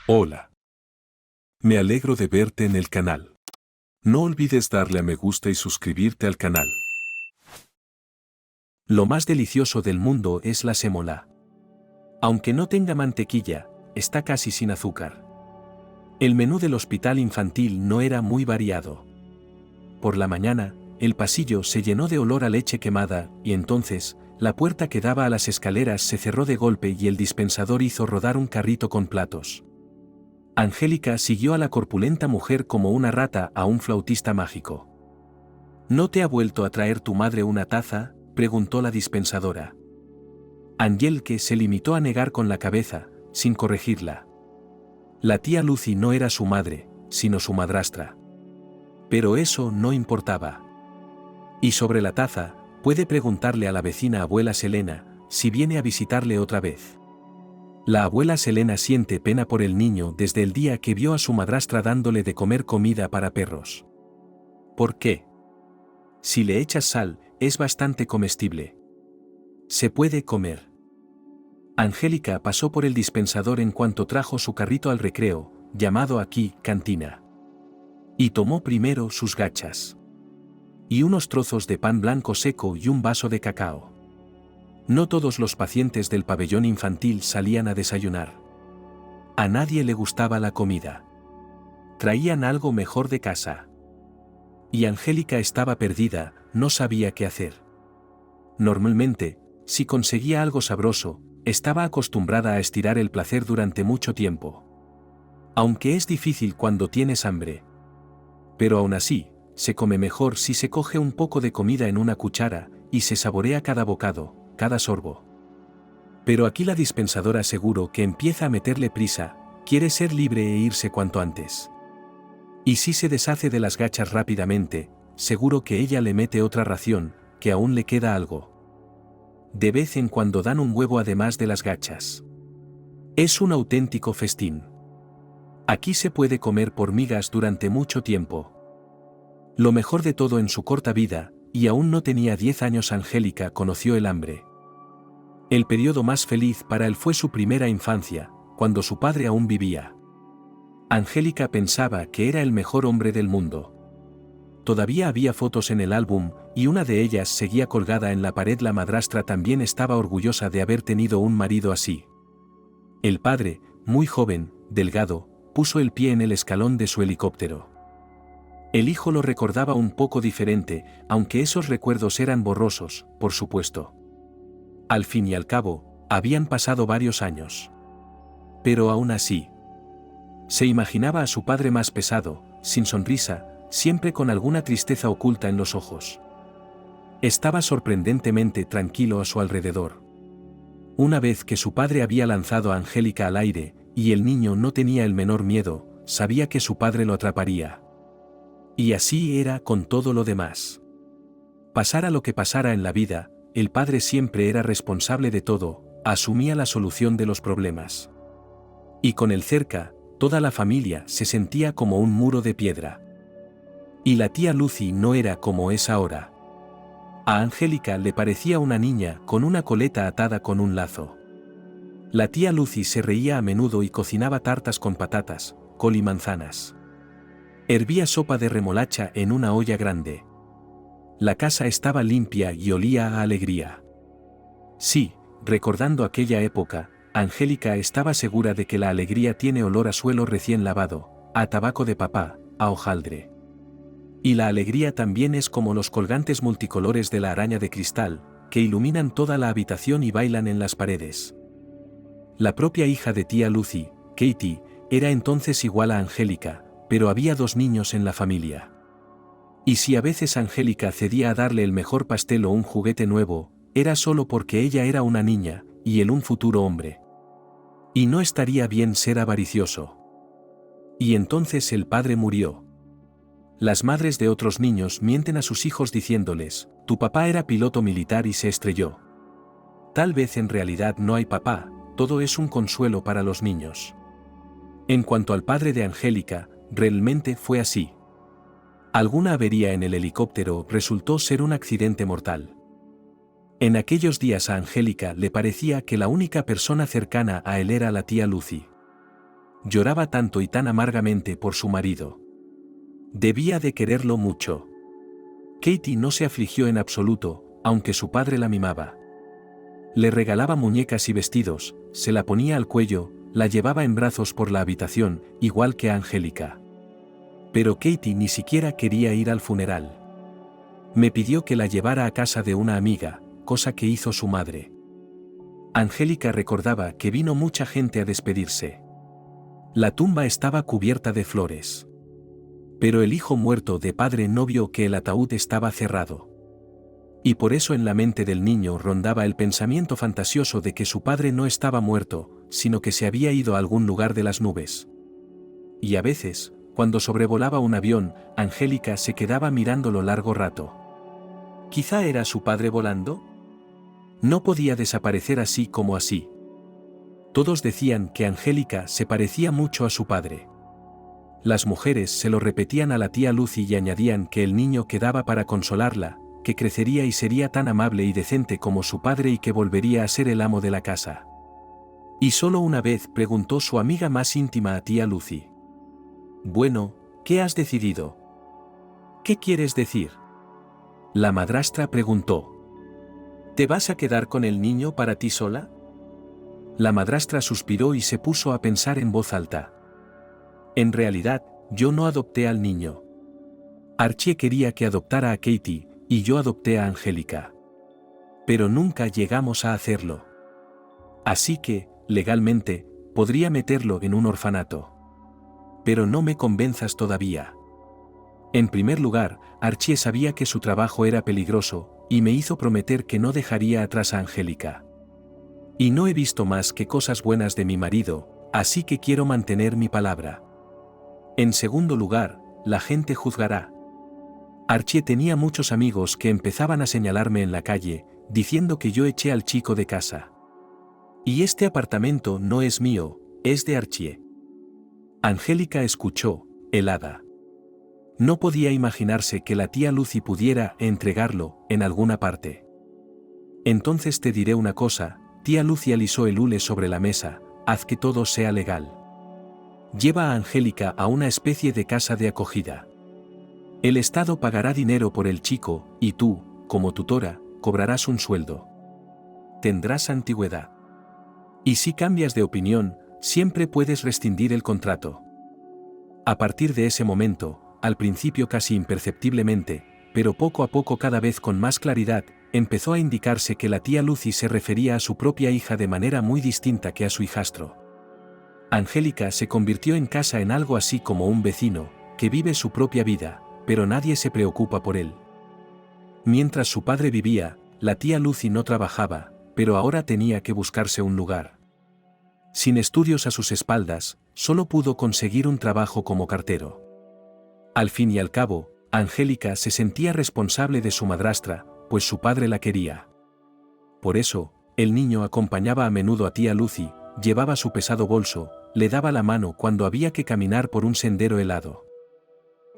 Hola. Me alegro de verte en el canal. No olvides darle a me gusta y suscribirte al canal. Lo más delicioso del mundo es la sémola. Aunque no tenga mantequilla, está casi sin azúcar. El menú del hospital infantil no era muy variado. Por la mañana, el pasillo se llenó de olor a leche quemada, y entonces, la puerta que daba a las escaleras se cerró de golpe y el dispensador hizo rodar un carrito con platos. Angélica siguió a la corpulenta mujer como una rata a un flautista mágico. ¿No te ha vuelto a traer tu madre una taza?, preguntó la dispensadora. Angelique se limitó a negar con la cabeza, sin corregirla. La tía Lucy no era su madre, sino su madrastra. Pero eso no importaba. Y sobre la taza, puede preguntarle a la vecina abuela Selena, si viene a visitarle otra vez. La abuela Selena siente pena por el niño desde el día que vio a su madrastra dándole de comer comida para perros. ¿Por qué? Si le echas sal, es bastante comestible. Se puede comer. Angélica pasó por el dispensador en cuanto trajo su carrito al recreo, llamado aquí cantina. Y tomó primero sus gachas. Y unos trozos de pan blanco seco y un vaso de cacao. No todos los pacientes del pabellón infantil salían a desayunar. A nadie le gustaba la comida. Traían algo mejor de casa. Y Angélica estaba perdida, no sabía qué hacer. Normalmente, si conseguía algo sabroso, estaba acostumbrada a estirar el placer durante mucho tiempo. Aunque es difícil cuando tienes hambre. Pero aún así, se come mejor si se coge un poco de comida en una cuchara, y se saborea cada bocado, cada sorbo. Pero aquí la dispensadora seguro que empieza a meterle prisa, quiere ser libre e irse cuanto antes. Y si se deshace de las gachas rápidamente, seguro que ella le mete otra ración, que aún le queda algo. De vez en cuando dan un huevo además de las gachas. Es un auténtico festín. Aquí se puede comer por migas durante mucho tiempo. Lo mejor de todo en su corta vida, y aún no tenía 10 años Angélica conoció el hambre. El periodo más feliz para él fue su primera infancia, cuando su padre aún vivía. Angélica pensaba que era el mejor hombre del mundo. Todavía había fotos en el álbum, y una de ellas seguía colgada en la pared. La madrastra también estaba orgullosa de haber tenido un marido así. El padre, muy joven, delgado, puso el pie en el escalón de su helicóptero. El hijo lo recordaba un poco diferente, aunque esos recuerdos eran borrosos, por supuesto. Al fin y al cabo, habían pasado varios años. Pero aún así, se imaginaba a su padre más pesado, sin sonrisa, siempre con alguna tristeza oculta en los ojos. Estaba sorprendentemente tranquilo a su alrededor. Una vez que su padre había lanzado a Angélica al aire, y el niño no tenía el menor miedo, sabía que su padre lo atraparía. Y así era con todo lo demás. Pasara lo que pasara en la vida, el padre siempre era responsable de todo, asumía la solución de los problemas. Y con él cerca, toda la familia se sentía como un muro de piedra. Y la tía Lucy no era como es ahora. A Angélica le parecía una niña con una coleta atada con un lazo. La tía Lucy se reía a menudo y cocinaba tartas con patatas, col y manzanas. Hervía sopa de remolacha en una olla grande. La casa estaba limpia y olía a alegría. Sí, recordando aquella época, Angélica estaba segura de que la alegría tiene olor a suelo recién lavado, a tabaco de papá, a hojaldre. Y la alegría también es como los colgantes multicolores de la araña de cristal, que iluminan toda la habitación y bailan en las paredes. La propia hija de tía Lucy, Katie, era entonces igual a Angélica, pero había 2 niños en la familia. Y si a veces Angélica cedía a darle el mejor pastel o un juguete nuevo, era solo porque ella era una niña, y él un futuro hombre. Y no estaría bien ser avaricioso. Y entonces el padre murió. Las madres de otros niños mienten a sus hijos diciéndoles, tu papá era piloto militar y se estrelló. Tal vez en realidad no hay papá, todo es un consuelo para los niños. En cuanto al padre de Angélica, realmente fue así. Alguna avería en el helicóptero resultó ser un accidente mortal. En aquellos días a Angélica le parecía que la única persona cercana a él era la tía Lucy. Lloraba tanto y tan amargamente por su marido. Debía de quererlo mucho. Katie no se afligió en absoluto, aunque su padre la mimaba. Le regalaba muñecas y vestidos, se la ponía al cuello, la llevaba en brazos por la habitación, igual que a Angélica. Pero Katie ni siquiera quería ir al funeral. Me pidió que la llevara a casa de una amiga, cosa que hizo su madre. Angélica recordaba que vino mucha gente a despedirse. La tumba estaba cubierta de flores. Pero el hijo muerto de padre no vio que el ataúd estaba cerrado. Y por eso en la mente del niño rondaba el pensamiento fantasioso de que su padre no estaba muerto, sino que se había ido a algún lugar de las nubes. Y a veces, cuando sobrevolaba un avión, Angélica se quedaba mirándolo largo rato. ¿Quizá era su padre volando? No podía desaparecer así como así. Todos decían que Angélica se parecía mucho a su padre. Las mujeres se lo repetían a la tía Lucy y añadían que el niño quedaba para consolarla, que crecería y sería tan amable y decente como su padre y que volvería a ser el amo de la casa. Y solo una vez preguntó su amiga más íntima a tía Lucy. «Bueno, ¿qué has decidido? ¿Qué quieres decir?». La madrastra preguntó. «¿Te vas a quedar con el niño para ti sola?». La madrastra suspiró y se puso a pensar en voz alta. «En realidad, yo no adopté al niño. Archie quería que adoptara a Katie, y yo adopté a Angélica. Pero nunca llegamos a hacerlo. Así que, legalmente, podría meterlo en un orfanato. Pero no me convenzas todavía». En primer lugar, Archie sabía que su trabajo era peligroso, y me hizo prometer que no dejaría atrás a Angélica. Y no he visto más que cosas buenas de mi marido, así que quiero mantener mi palabra. En segundo lugar, la gente juzgará. Archie tenía muchos amigos que empezaban a señalarme en la calle, diciendo que yo eché al chico de casa. Y este apartamento no es mío, es de Archie. Angélica escuchó, helada. No podía imaginarse que la tía Lucy pudiera entregarlo en alguna parte. «Entonces te diré una cosa», tía Lucy alisó el hule sobre la mesa, «haz que todo sea legal. Lleva a Angélica a una especie de casa de acogida. El Estado pagará dinero por el chico, y tú, como tutora, cobrarás un sueldo. Tendrás antigüedad. Y si cambias de opinión, siempre puedes rescindir el contrato». A partir de ese momento, al principio casi imperceptiblemente, pero poco a poco cada vez con más claridad, empezó a indicarse que la tía Lucy se refería a su propia hija de manera muy distinta que a su hijastro. Angélica se convirtió en casa en algo así como un vecino, que vive su propia vida, pero nadie se preocupa por él. Mientras su padre vivía, la tía Lucy no trabajaba, pero ahora tenía que buscarse un lugar. Sin estudios a sus espaldas, solo pudo conseguir un trabajo como cartero. Al fin y al cabo, Angélica se sentía responsable de su madrastra, pues su padre la quería. Por eso, el niño acompañaba a menudo a tía Lucy, llevaba su pesado bolso, le daba la mano cuando había que caminar por un sendero helado.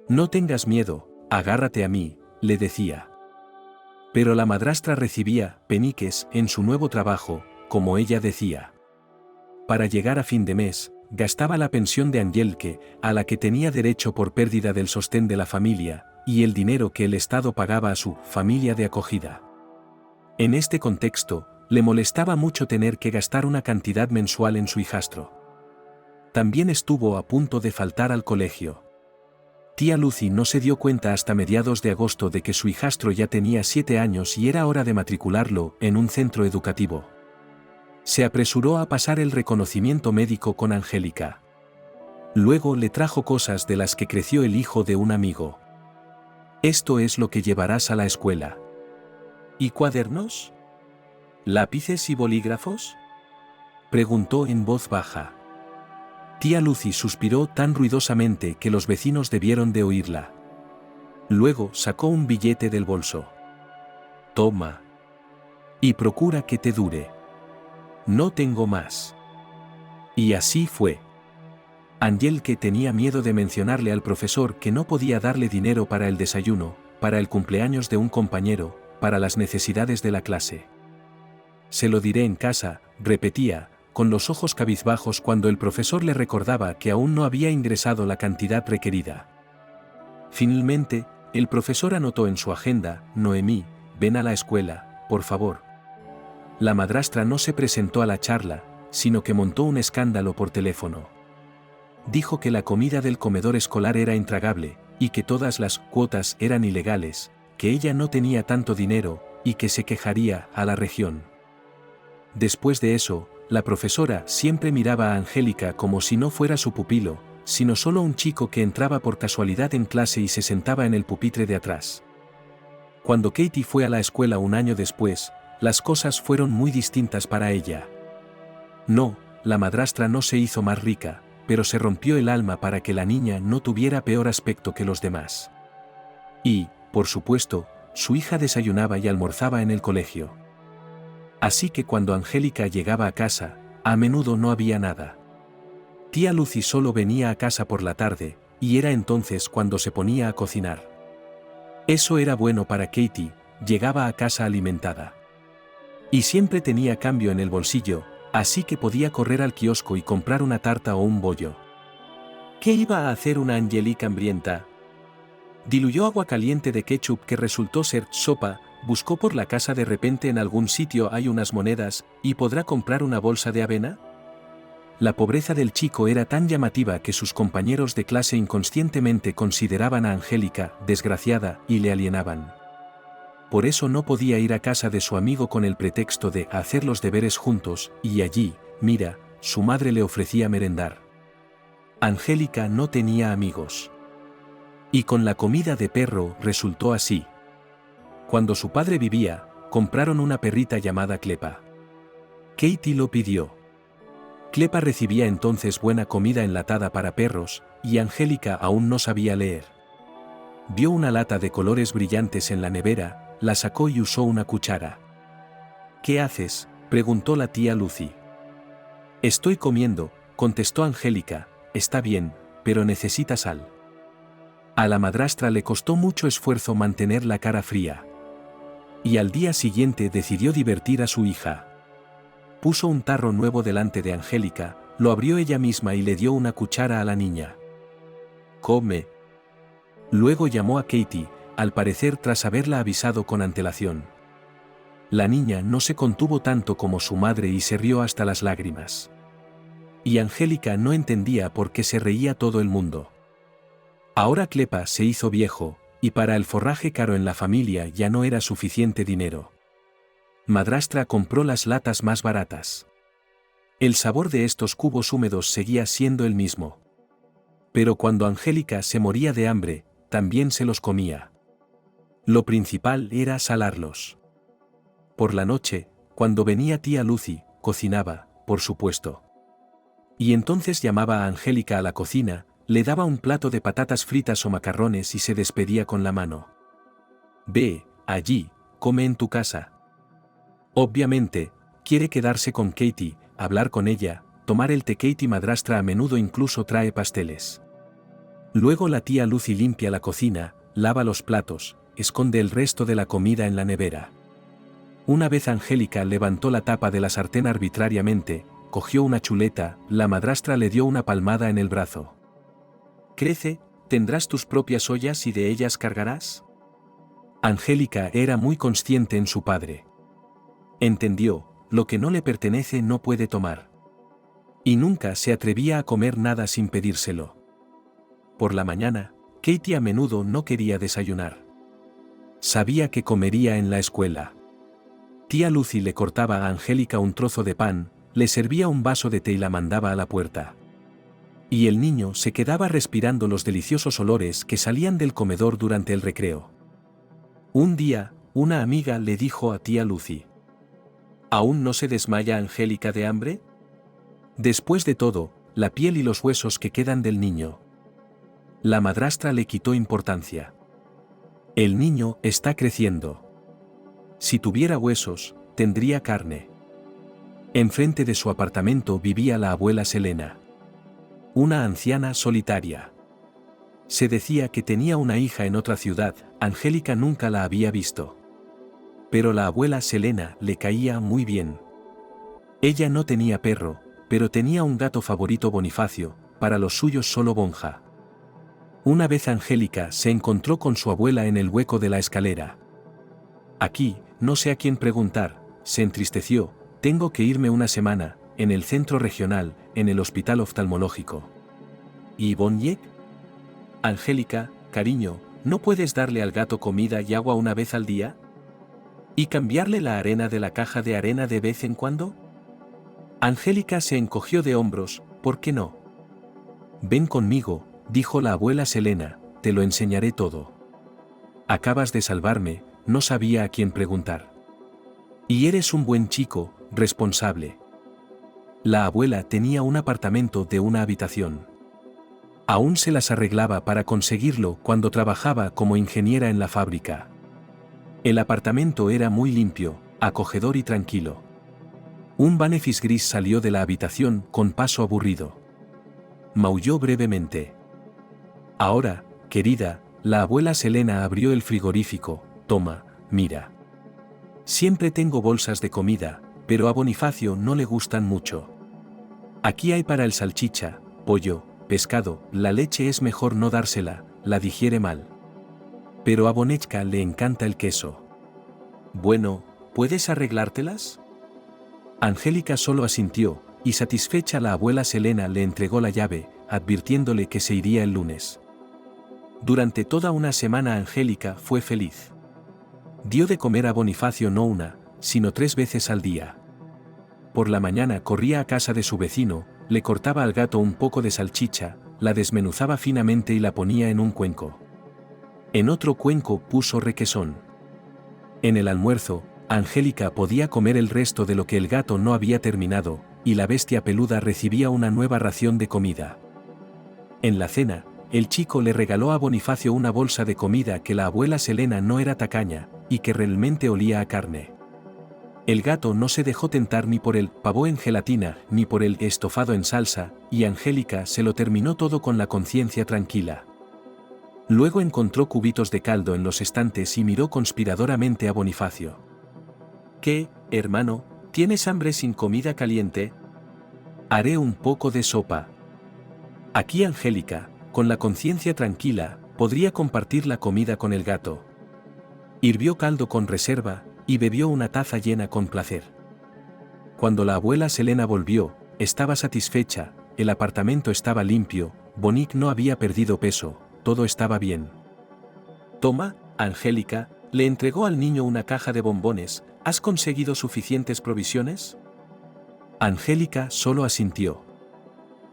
«No tengas miedo, agárrate a mí», le decía. Pero la madrastra recibía peniques en su nuevo trabajo, como ella decía. Para llegar a fin de mes, gastaba la pensión de Angélica, a la que tenía derecho por pérdida del sostén de la familia, y el dinero que el Estado pagaba a su familia de acogida. En este contexto, le molestaba mucho tener que gastar una cantidad mensual en su hijastro. También estuvo a punto de faltar al colegio. Tía Lucy no se dio cuenta hasta mediados de agosto de que su hijastro ya tenía 7 años y era hora de matricularlo en un centro educativo. Se apresuró a pasar el reconocimiento médico con Angélica. Luego le trajo cosas de las que creció el hijo de un amigo. «Esto es lo que llevarás a la escuela». «¿Y cuadernos? ¿Lápices y bolígrafos?», preguntó en voz baja. Tía Lucy suspiró tan ruidosamente que los vecinos debieron de oírla. Luego sacó un billete del bolso. «Toma. Y procura que te dure. No tengo más». Y así fue. Angélica tenía miedo de mencionarle al profesor que no podía darle dinero para el desayuno, para el cumpleaños de un compañero, para las necesidades de la clase. «Se lo diré en casa», repetía, con los ojos cabizbajos cuando el profesor le recordaba que aún no había ingresado la cantidad requerida. Finalmente, el profesor anotó en su agenda: Noemí, ven a la escuela, por favor. La madrastra no se presentó a la charla, sino que montó un escándalo por teléfono. Dijo que la comida del comedor escolar era intragable, y que todas las cuotas eran ilegales, que ella no tenía tanto dinero, y que se quejaría a la región. Después de eso, la profesora siempre miraba a Angélica como si no fuera su pupilo, sino solo un chico que entraba por casualidad en clase y se sentaba en el pupitre de atrás. Cuando Katie fue a la escuela un año después, las cosas fueron muy distintas para ella. No, la madrastra no se hizo más rica, pero se rompió el alma para que la niña no tuviera peor aspecto que los demás. Y, por supuesto, su hija desayunaba y almorzaba en el colegio. Así que cuando Angélica llegaba a casa, a menudo no había nada. Tía Lucy solo venía a casa por la tarde, y era entonces cuando se ponía a cocinar. Eso era bueno para Katie, llegaba a casa alimentada. Y siempre tenía cambio en el bolsillo, así que podía correr al kiosco y comprar una tarta o un bollo. ¿Qué iba a hacer una Angélica hambrienta? Diluyó agua caliente de ketchup que resultó ser sopa, buscó por la casa: de repente en algún sitio hay unas monedas, ¿y podrá comprar una bolsa de avena? La pobreza del chico era tan llamativa que sus compañeros de clase inconscientemente consideraban a Angélica desgraciada y le alienaban. Por eso no podía ir a casa de su amigo con el pretexto de hacer los deberes juntos, y allí, mira, su madre le ofrecía merendar. Angélica no tenía amigos. Y con la comida de perro resultó así. Cuando su padre vivía, compraron una perrita llamada Clepa. Katie lo pidió. Clepa recibía entonces buena comida enlatada para perros, y Angélica aún no sabía leer. Vio una lata de colores brillantes en la nevera, la sacó y usó una cuchara. ¿Qué haces?, preguntó la tía Lucy. Estoy comiendo, contestó Angélica. Está bien, pero necesita sal. A la madrastra le costó mucho esfuerzo mantener la cara fría. Y al día siguiente decidió divertir a su hija. Puso un tarro nuevo delante de Angélica, lo abrió ella misma y le dio una cuchara a la niña. Come. Luego llamó a Katie, al parecer tras haberla avisado con antelación. La niña no se contuvo tanto como su madre y se rió hasta las lágrimas. Y Angélica no entendía por qué se reía todo el mundo. Ahora Clepa se hizo viejo, y para el forraje caro en la familia ya no era suficiente dinero. Madrastra compró las latas más baratas. El sabor de estos cubos húmedos seguía siendo el mismo. Pero cuando Angélica se moría de hambre, también se los comía. Lo principal era salarlos. Por la noche, cuando venía tía Lucy, cocinaba, por supuesto. Y entonces llamaba a Angélica a la cocina, le daba un plato de patatas fritas o macarrones y se despedía con la mano. Ve, allí, come en tu casa. Obviamente, quiere quedarse con Katie, hablar con ella, tomar el té. Katie madrastra a menudo incluso trae pasteles. Luego la tía Lucy limpia la cocina, lava los platos, esconde el resto de la comida en la nevera. Una vez Angélica levantó la tapa de la sartén arbitrariamente, cogió una chuleta, la madrastra le dio una palmada en el brazo. Crece, tendrás tus propias ollas y de ellas cargarás. Angélica era muy consciente en su padre. Entendió, lo que no le pertenece no puede tomar. Y nunca se atrevía a comer nada sin pedírselo. Por la mañana, Katie a menudo no quería desayunar. Sabía que comería en la escuela. Tía Lucy le cortaba a Angélica un trozo de pan, le servía un vaso de té y la mandaba a la puerta. Y el niño se quedaba respirando los deliciosos olores que salían del comedor durante el recreo. Un día, una amiga le dijo a tía Lucy: ¿Aún no se desmaya Angélica de hambre? Después de todo, la piel y los huesos que quedan del niño. La madrastra le quitó importancia. El niño está creciendo. Si tuviera huesos, tendría carne. Enfrente de su apartamento vivía la abuela Selena. Una anciana solitaria. Se decía que tenía una hija en otra ciudad, Angélica nunca la había visto. Pero la abuela Selena le caía muy bien. Ella no tenía perro, pero tenía un gato favorito, Bonifacio, para los suyos solo Bonja. Una vez Angélica se encontró con su abuela en el hueco de la escalera. Aquí, no sé a quién preguntar, se entristeció, tengo que irme una semana, en el centro regional, en el hospital oftalmológico. ¿Y Boniek? Angélica, cariño, ¿no puedes darle al gato comida y agua una vez al día? ¿Y cambiarle la arena de la caja de arena de vez en cuando? Angélica se encogió de hombros, ¿por qué no? Ven conmigo, dijo la abuela Selena, te lo enseñaré todo. Acabas de salvarme, no sabía a quién preguntar. Y eres un buen chico, responsable. La abuela tenía un apartamento de una habitación. Aún se las arreglaba para conseguirlo cuando trabajaba como ingeniera en la fábrica. El apartamento era muy limpio, acogedor y tranquilo. Un Banefis gris salió de la habitación con paso aburrido. Maulló brevemente. Ahora, querida, la abuela Selena abrió el frigorífico, toma, mira. Siempre tengo bolsas de comida, pero a Bonifacio no le gustan mucho. Aquí hay para el salchicha, pollo, pescado, la leche es mejor no dársela, la digiere mal. Pero a Bonechka le encanta el queso. Bueno, ¿puedes arreglártelas? Angélica solo asintió, y satisfecha la abuela Selena le entregó la llave, advirtiéndole que se iría el lunes. Durante toda una semana Angélica fue feliz. Dio de comer a Bonifacio no una, sino 3 veces al día. Por la mañana corría a casa de su vecino, le cortaba al gato un poco de salchicha, la desmenuzaba finamente y la ponía en un cuenco. En otro cuenco puso requesón. En el almuerzo, Angélica podía comer el resto de lo que el gato no había terminado, y la bestia peluda recibía una nueva ración de comida. En la cena, el chico le regaló a Bonifacio una bolsa de comida que la abuela Selena no era tacaña, y que realmente olía a carne. El gato no se dejó tentar ni por el pavó en gelatina, ni por el estofado en salsa, y Angélica se lo terminó todo con la conciencia tranquila. Luego encontró cubitos de caldo en los estantes y miró conspiradoramente a Bonifacio. ¿Qué, hermano, tienes hambre sin comida caliente? Haré un poco de sopa. Aquí Angélica, con la conciencia tranquila, podría compartir la comida con el gato. Hirvió caldo con reserva, y bebió una taza llena con placer. Cuando la abuela Selena volvió, estaba satisfecha, el apartamento estaba limpio, Bonic no había perdido peso, todo estaba bien. Toma, Angélica, le entregó al niño una caja de bombones, ¿has conseguido suficientes provisiones? Angélica solo asintió.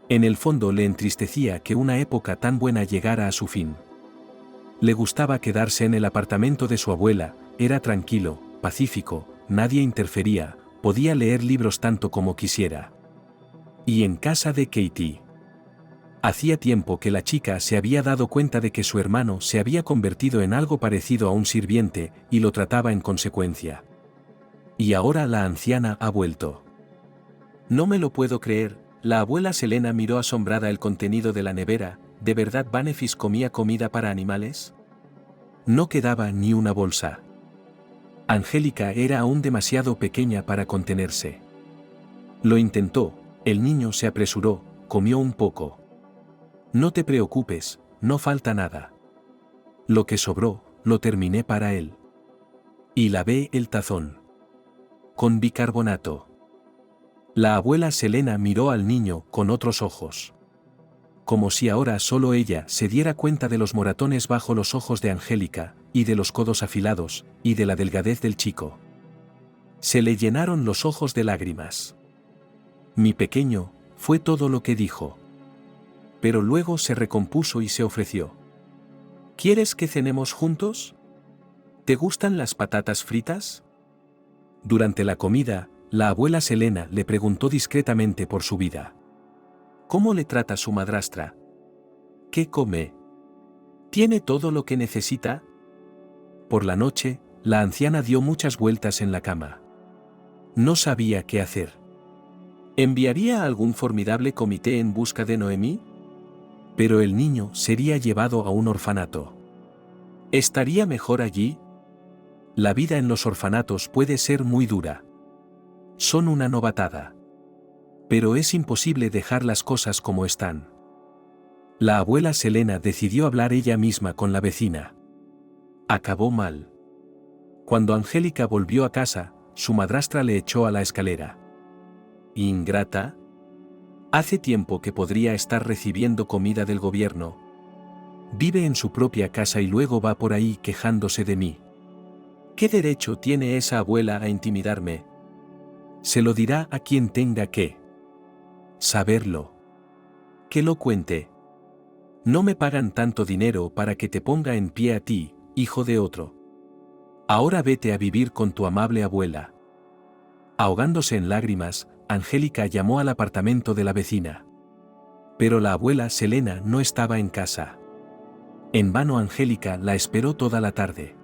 En el fondo le entristecía que una época tan buena llegara a su fin. Le gustaba quedarse en el apartamento de su abuela, era tranquilo, pacífico, nadie interfería, podía leer libros tanto como quisiera. Y en casa de Katie. Hacía tiempo que la chica se había dado cuenta de que su hermano se había convertido en algo parecido a un sirviente, y lo trataba en consecuencia. Y ahora la anciana ha vuelto. No me lo puedo creer, la abuela Selena miró asombrada el contenido de la nevera, ¿de verdad Banefis comía comida para animales? No quedaba ni una bolsa. Angélica era aún demasiado pequeña para contenerse. Lo intentó, el niño se apresuró, comió un poco. No te preocupes, no falta nada. Lo que sobró, lo terminé para él. Y lavé el tazón. Con bicarbonato. La abuela Selena miró al niño con otros ojos. Como si ahora solo ella se diera cuenta de los moratones bajo los ojos de Angélica, y de los codos afilados, y de la delgadez del chico. Se le llenaron los ojos de lágrimas. Mi pequeño, fue todo lo que dijo. Pero luego se recompuso y se ofreció. ¿Quieres que cenemos juntos? ¿Te gustan las patatas fritas? Durante la comida, la abuela Selena le preguntó discretamente por su vida. ¿Cómo le trata su madrastra? ¿Qué come? ¿Tiene todo lo que necesita? Por la noche, la anciana dio muchas vueltas en la cama. No sabía qué hacer. ¿Enviaría a algún formidable comité en busca de Noemí? Pero el niño sería llevado a un orfanato. ¿Estaría mejor allí? La vida en los orfanatos puede ser muy dura. Son una novatada. Pero es imposible dejar las cosas como están. La abuela Selena decidió hablar ella misma con la vecina. Acabó mal. Cuando Angélica volvió a casa, su madrastra le echó a la escalera. ¿Ingrata? Hace tiempo que podría estar recibiendo comida del gobierno. Vive en su propia casa y luego va por ahí quejándose de mí. ¿Qué derecho tiene esa abuela a intimidarme? Se lo dirá a quien tenga que saberlo. Que lo cuente. No me pagan tanto dinero para que te ponga en pie a ti, hijo de otro. Ahora vete a vivir con tu amable abuela. Ahogándose en lágrimas, Angélica llamó al apartamento de la vecina. Pero la abuela Selena no estaba en casa. En vano Angélica la esperó toda la tarde.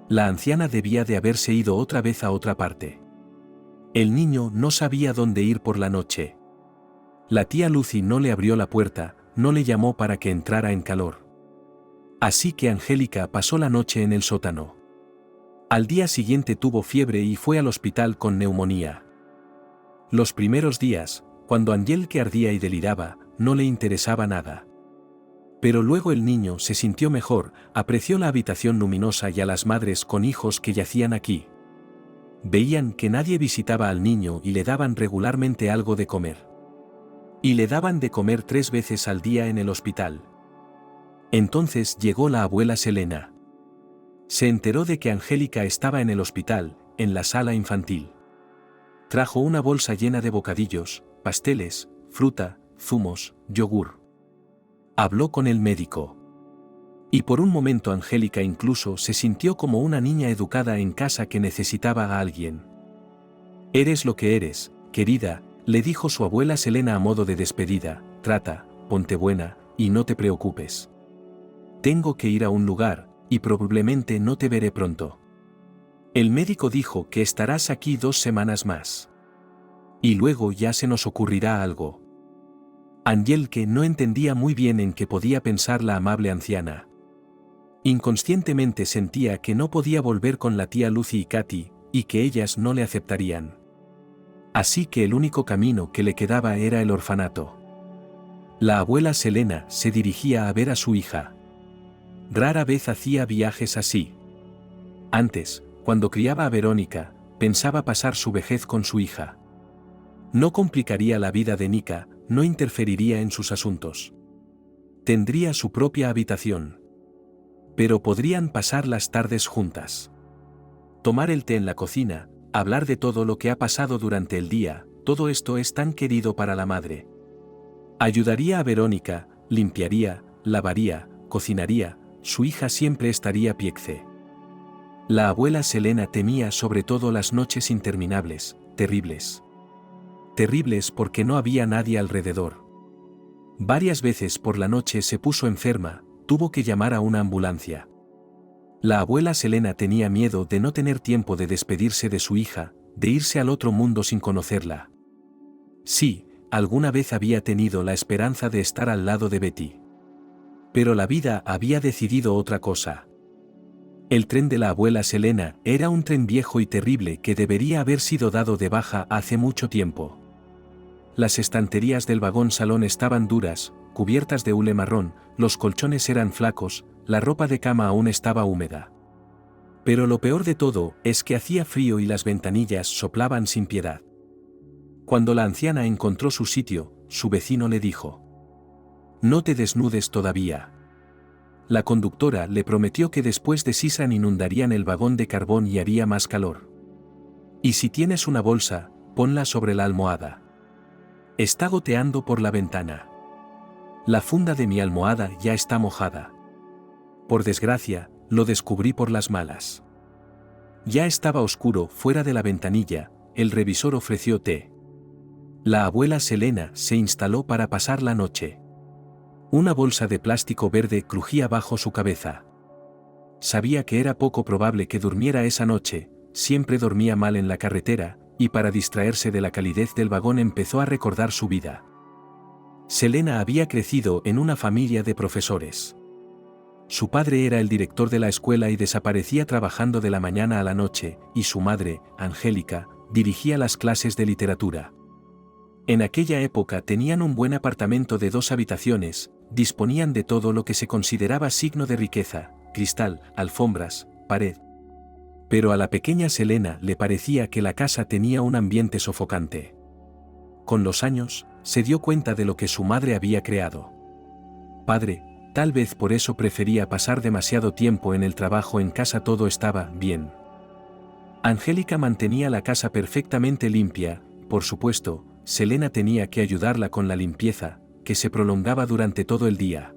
La anciana debía de haberse ido otra vez a otra parte. El niño no sabía dónde ir por la noche. La tía Lucy no le abrió la puerta, no le llamó para que entrara en calor. Así que Angélica pasó la noche en el sótano. Al día siguiente tuvo fiebre y fue al hospital con neumonía. Los primeros días, cuando Angélica ardía y deliraba, no le interesaba nada. Pero luego el niño se sintió mejor, apreció la habitación luminosa y a las madres con hijos que yacían aquí. Veían que nadie visitaba al niño y le daban regularmente algo de comer. Y le daban de comer 3 veces al día en el hospital. Entonces llegó la abuela Selena. Se enteró de que Angélica estaba en el hospital, en la sala infantil. Trajo una bolsa llena de bocadillos, pasteles, fruta, zumos, yogur. Habló con el médico. Y por un momento Angélica incluso se sintió como una niña educada en casa que necesitaba a alguien. Eres lo que eres, querida, le dijo su abuela Selena a modo de despedida, trata, ponte buena, y no te preocupes. Tengo que ir a un lugar, y probablemente no te veré pronto. El médico dijo que estarás aquí 2 semanas más. Y luego ya se nos ocurrirá algo. Angélica no entendía muy bien en qué podía pensar la amable anciana. Inconscientemente sentía que no podía volver con la tía Lucy y Katy, y que ellas no le aceptarían. Así que el único camino que le quedaba era el orfanato. La abuela Selena se dirigía a ver a su hija. Rara vez hacía viajes así. Antes, cuando criaba a Verónica, pensaba pasar su vejez con su hija. No complicaría la vida de Nika, no interferiría en sus asuntos. Tendría su propia habitación. Pero podrían pasar las tardes juntas. Tomar el té en la cocina, hablar de todo lo que ha pasado durante el día, todo esto es tan querido para la madre. Ayudaría a Verónica, limpiaría, lavaría, cocinaría, su hija siempre estaría piecce. La abuela Selena temía sobre todo las noches interminables, terribles. Terribles porque no había nadie alrededor. Varias veces por la noche se puso enferma, tuvo que llamar a una ambulancia. La abuela Selena tenía miedo de no tener tiempo de despedirse de su hija, de irse al otro mundo sin conocerla. Sí, alguna vez había tenido la esperanza de estar al lado de Betty. Pero la vida había decidido otra cosa. El tren de la abuela Selena era un tren viejo y terrible que debería haber sido dado de baja hace mucho tiempo. Las estanterías del vagón salón estaban duras, cubiertas de hule marrón, los colchones eran flacos, la ropa de cama aún estaba húmeda. Pero lo peor de todo es que hacía frío y las ventanillas soplaban sin piedad. Cuando la anciana encontró su sitio, su vecino le dijo: «No te desnudes todavía». La conductora le prometió que después de Sisan inundarían el vagón de carbón y haría más calor. «Y si tienes una bolsa, ponla sobre la almohada. Está goteando por la ventana. La funda de mi almohada ya está mojada». Por desgracia, lo descubrí por las malas. Ya estaba oscuro fuera de la ventanilla, el revisor ofreció té. La abuela Selena se instaló para pasar la noche. Una bolsa de plástico verde crujía bajo su cabeza. Sabía que era poco probable que durmiera esa noche, siempre dormía mal en la carretera, y para distraerse de la calidez del vagón empezó a recordar su vida. Selena había crecido en una familia de profesores. Su padre era el director de la escuela y desaparecía trabajando de la mañana a la noche, y su madre, Angélica, dirigía las clases de literatura. En aquella época tenían un buen apartamento de 2 habitaciones, disponían de todo lo que se consideraba signo de riqueza, cristal, alfombras, pared. Pero a la pequeña Selena le parecía que la casa tenía un ambiente sofocante. Con los años, se dio cuenta de lo que su madre había creado. Padre, tal vez por eso prefería pasar demasiado tiempo en el trabajo, en casa todo estaba bien. Angélica mantenía la casa perfectamente limpia, por supuesto, Selena tenía que ayudarla con la limpieza, que se prolongaba durante todo el día.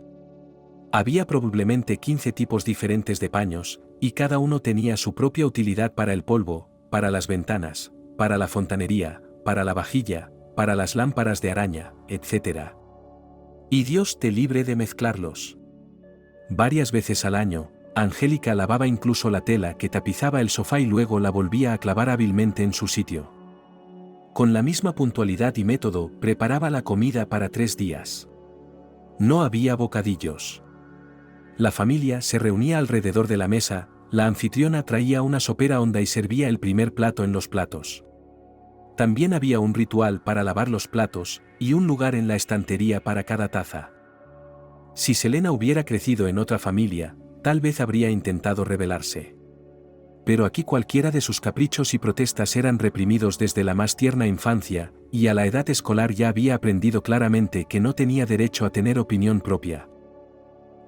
Había probablemente 15 tipos diferentes de paños, y cada uno tenía su propia utilidad: para el polvo, para las ventanas, para la fontanería, para la vajilla, para las lámparas de araña, etc. Y Dios te libre de mezclarlos. Varias veces al año, Angélica lavaba incluso la tela que tapizaba el sofá y luego la volvía a clavar hábilmente en su sitio. Con la misma puntualidad y método, preparaba la comida para 3 días. No había bocadillos. La familia se reunía alrededor de la mesa, la anfitriona traía una sopera honda y servía el primer plato en los platos. También había un ritual para lavar los platos, y un lugar en la estantería para cada taza. Si Selena hubiera crecido en otra familia, tal vez habría intentado rebelarse. Pero aquí cualquiera de sus caprichos y protestas eran reprimidos desde la más tierna infancia, y a la edad escolar ya había aprendido claramente que no tenía derecho a tener opinión propia.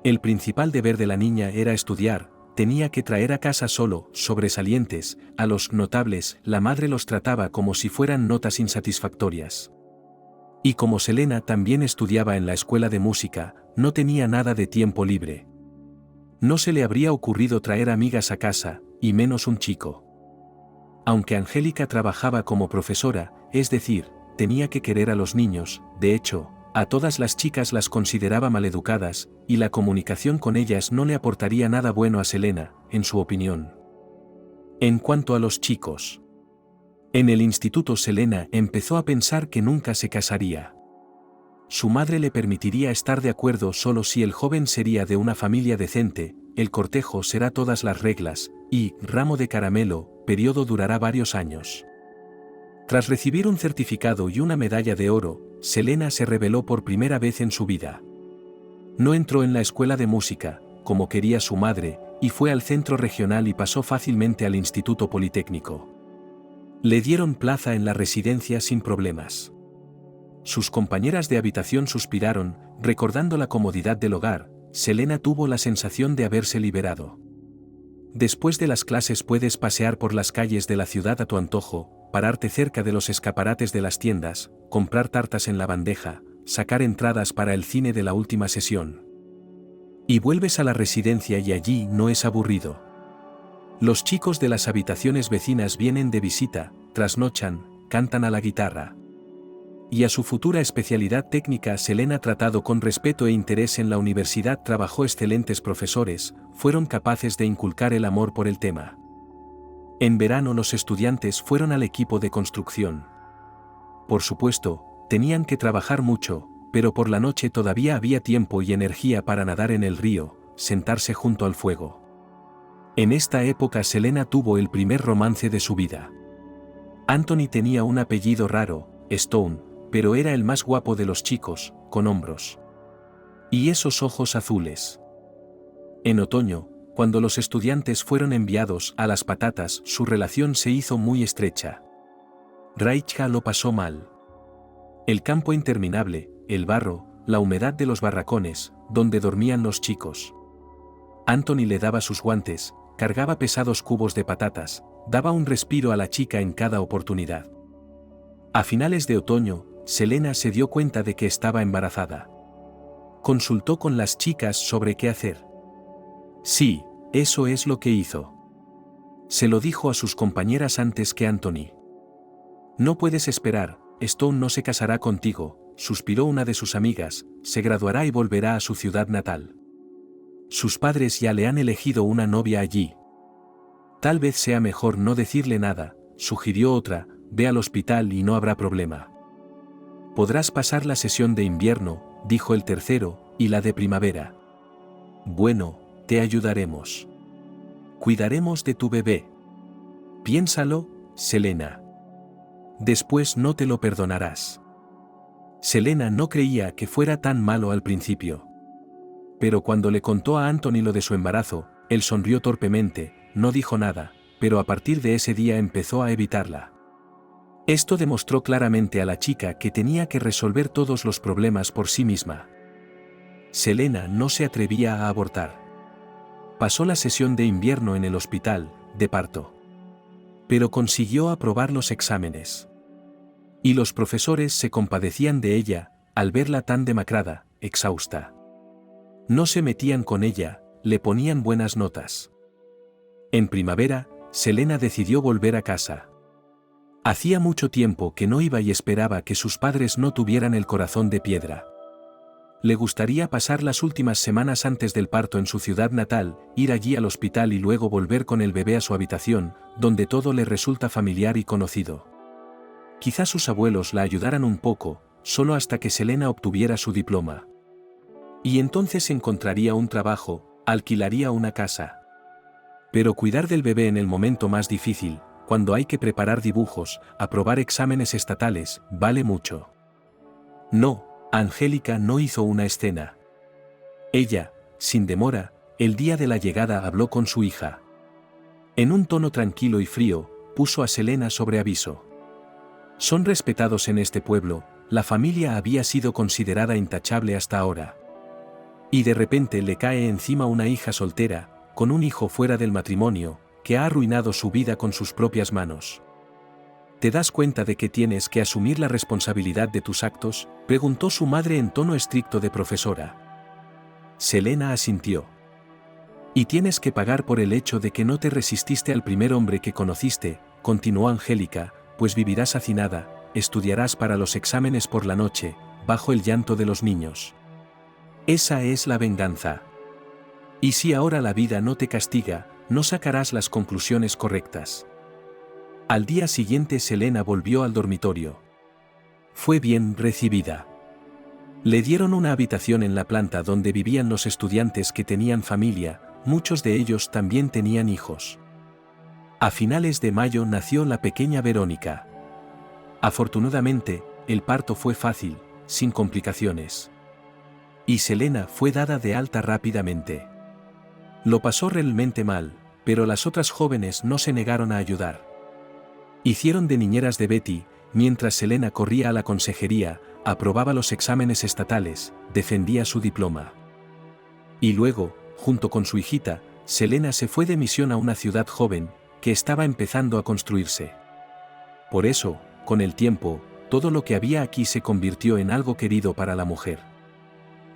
El principal deber de la niña era estudiar, tenía que traer a casa solo sobresalientes, a los notables la madre los trataba como si fueran notas insatisfactorias. Y como Selena también estudiaba en la escuela de música, no tenía nada de tiempo libre. No se le habría ocurrido traer amigas a casa, y menos un chico. Aunque Angélica trabajaba como profesora, es decir, tenía que querer a los niños, de hecho, a todas las chicas las consideraba maleducadas, y la comunicación con ellas no le aportaría nada bueno a Selena, en su opinión. En cuanto a los chicos, en el instituto Selena empezó a pensar que nunca se casaría. Su madre le permitiría estar de acuerdo solo si el joven sería de una familia decente, el cortejo será todas las reglas, y, ramo de caramelo, periodo durará varios años. Tras recibir un certificado y una medalla de oro, Selena se rebeló por primera vez en su vida. No entró en la escuela de música, como quería su madre, y fue al centro regional y pasó fácilmente al Instituto Politécnico. Le dieron plaza en la residencia sin problemas. Sus compañeras de habitación suspiraron, recordando la comodidad del hogar. Selena tuvo la sensación de haberse liberado. Después de las clases puedes pasear por las calles de la ciudad a tu antojo, pararte cerca de los escaparates de las tiendas, comprar tartas en la bandeja, sacar entradas para el cine de la última sesión. Y vuelves a la residencia y allí no es aburrido. Los chicos de las habitaciones vecinas vienen de visita, trasnochan, cantan a la guitarra. Y a su futura especialidad técnica Selena tratado con respeto e interés en la universidad trabajó excelentes profesores, fueron capaces de inculcar el amor por el tema. En verano los estudiantes fueron al equipo de construcción. Por supuesto, tenían que trabajar mucho, pero por la noche todavía había tiempo y energía para nadar en el río, sentarse junto al fuego. En esta época Selena tuvo el primer romance de su vida. Anthony tenía un apellido raro, Stone, pero era el más guapo de los chicos, con hombros. Y esos ojos azules. En otoño, cuando los estudiantes fueron enviados a las patatas, su relación se hizo muy estrecha. Raicha lo pasó mal. El campo interminable, el barro, la humedad de los barracones, donde dormían los chicos. Anthony le daba sus guantes, cargaba pesados cubos de patatas, daba un respiro a la chica en cada oportunidad. A finales de otoño, Selena se dio cuenta de que estaba embarazada. Consultó con las chicas sobre qué hacer. Sí, eso es lo que hizo. Se lo dijo a sus compañeras antes que Anthony. No puedes esperar, Stone no se casará contigo, suspiró una de sus amigas, se graduará y volverá a su ciudad natal. Sus padres ya le han elegido una novia allí. Tal vez sea mejor no decirle nada, sugirió otra, ve al hospital y no habrá problema. Podrás pasar la sesión de invierno, dijo el tercero, y la de primavera. Bueno, te ayudaremos. Cuidaremos de tu bebé. Piénsalo, Selena. Después no te lo perdonarás. Selena no creía que fuera tan malo al principio. Pero cuando le contó a Anthony lo de su embarazo, él sonrió torpemente, no dijo nada, pero a partir de ese día empezó a evitarla. Esto demostró claramente a la chica que tenía que resolver todos los problemas por sí misma. Selena no se atrevía a abortar. Pasó la sesión de invierno en el hospital, de parto. Pero consiguió aprobar los exámenes. Y los profesores se compadecían de ella, al verla tan demacrada, exhausta. No se metían con ella, le ponían buenas notas. En primavera, Selena decidió volver a casa. Hacía mucho tiempo que no iba y esperaba que sus padres no tuvieran el corazón de piedra. Le gustaría pasar las últimas semanas antes del parto en su ciudad natal, ir allí al hospital y luego volver con el bebé a su habitación, donde todo le resulta familiar y conocido. Quizás sus abuelos la ayudaran un poco, solo hasta que Selena obtuviera su diploma. Y entonces encontraría un trabajo, alquilaría una casa. Pero cuidar del bebé en el momento más difícil, cuando hay que preparar dibujos, aprobar exámenes estatales, vale mucho. No, Angélica no hizo una escena. Ella, sin demora, el día de la llegada habló con su hija. En un tono tranquilo y frío, puso a Selena sobre aviso. Son respetados en este pueblo, la familia había sido considerada intachable hasta ahora. Y de repente le cae encima una hija soltera, con un hijo fuera del matrimonio, que ha arruinado su vida con sus propias manos. ¿Te das cuenta de que tienes que asumir la responsabilidad de tus actos?, preguntó su madre en tono estricto de profesora. Selena asintió. Y tienes que pagar por el hecho de que no te resististe al primer hombre que conociste, continuó Angélica, pues vivirás hacinada, estudiarás para los exámenes por la noche, bajo el llanto de los niños. Esa es la venganza. Y si ahora la vida no te castiga, no sacarás las conclusiones correctas. Al día siguiente Selena volvió al dormitorio. Fue bien recibida. Le dieron una habitación en la planta donde vivían los estudiantes que tenían familia, muchos de ellos también tenían hijos. A finales de mayo nació la pequeña Verónica. Afortunadamente, el parto fue fácil, sin complicaciones. Y Selena fue dada de alta rápidamente. Lo pasó realmente mal, pero las otras jóvenes no se negaron a ayudar. Hicieron de niñeras de Betty, mientras Selena corría a la consejería, aprobaba los exámenes estatales, defendía su diploma. Y luego, junto con su hijita, Selena se fue de misión a una ciudad joven, que estaba empezando a construirse. Por eso, con el tiempo, todo lo que había aquí se convirtió en algo querido para la mujer.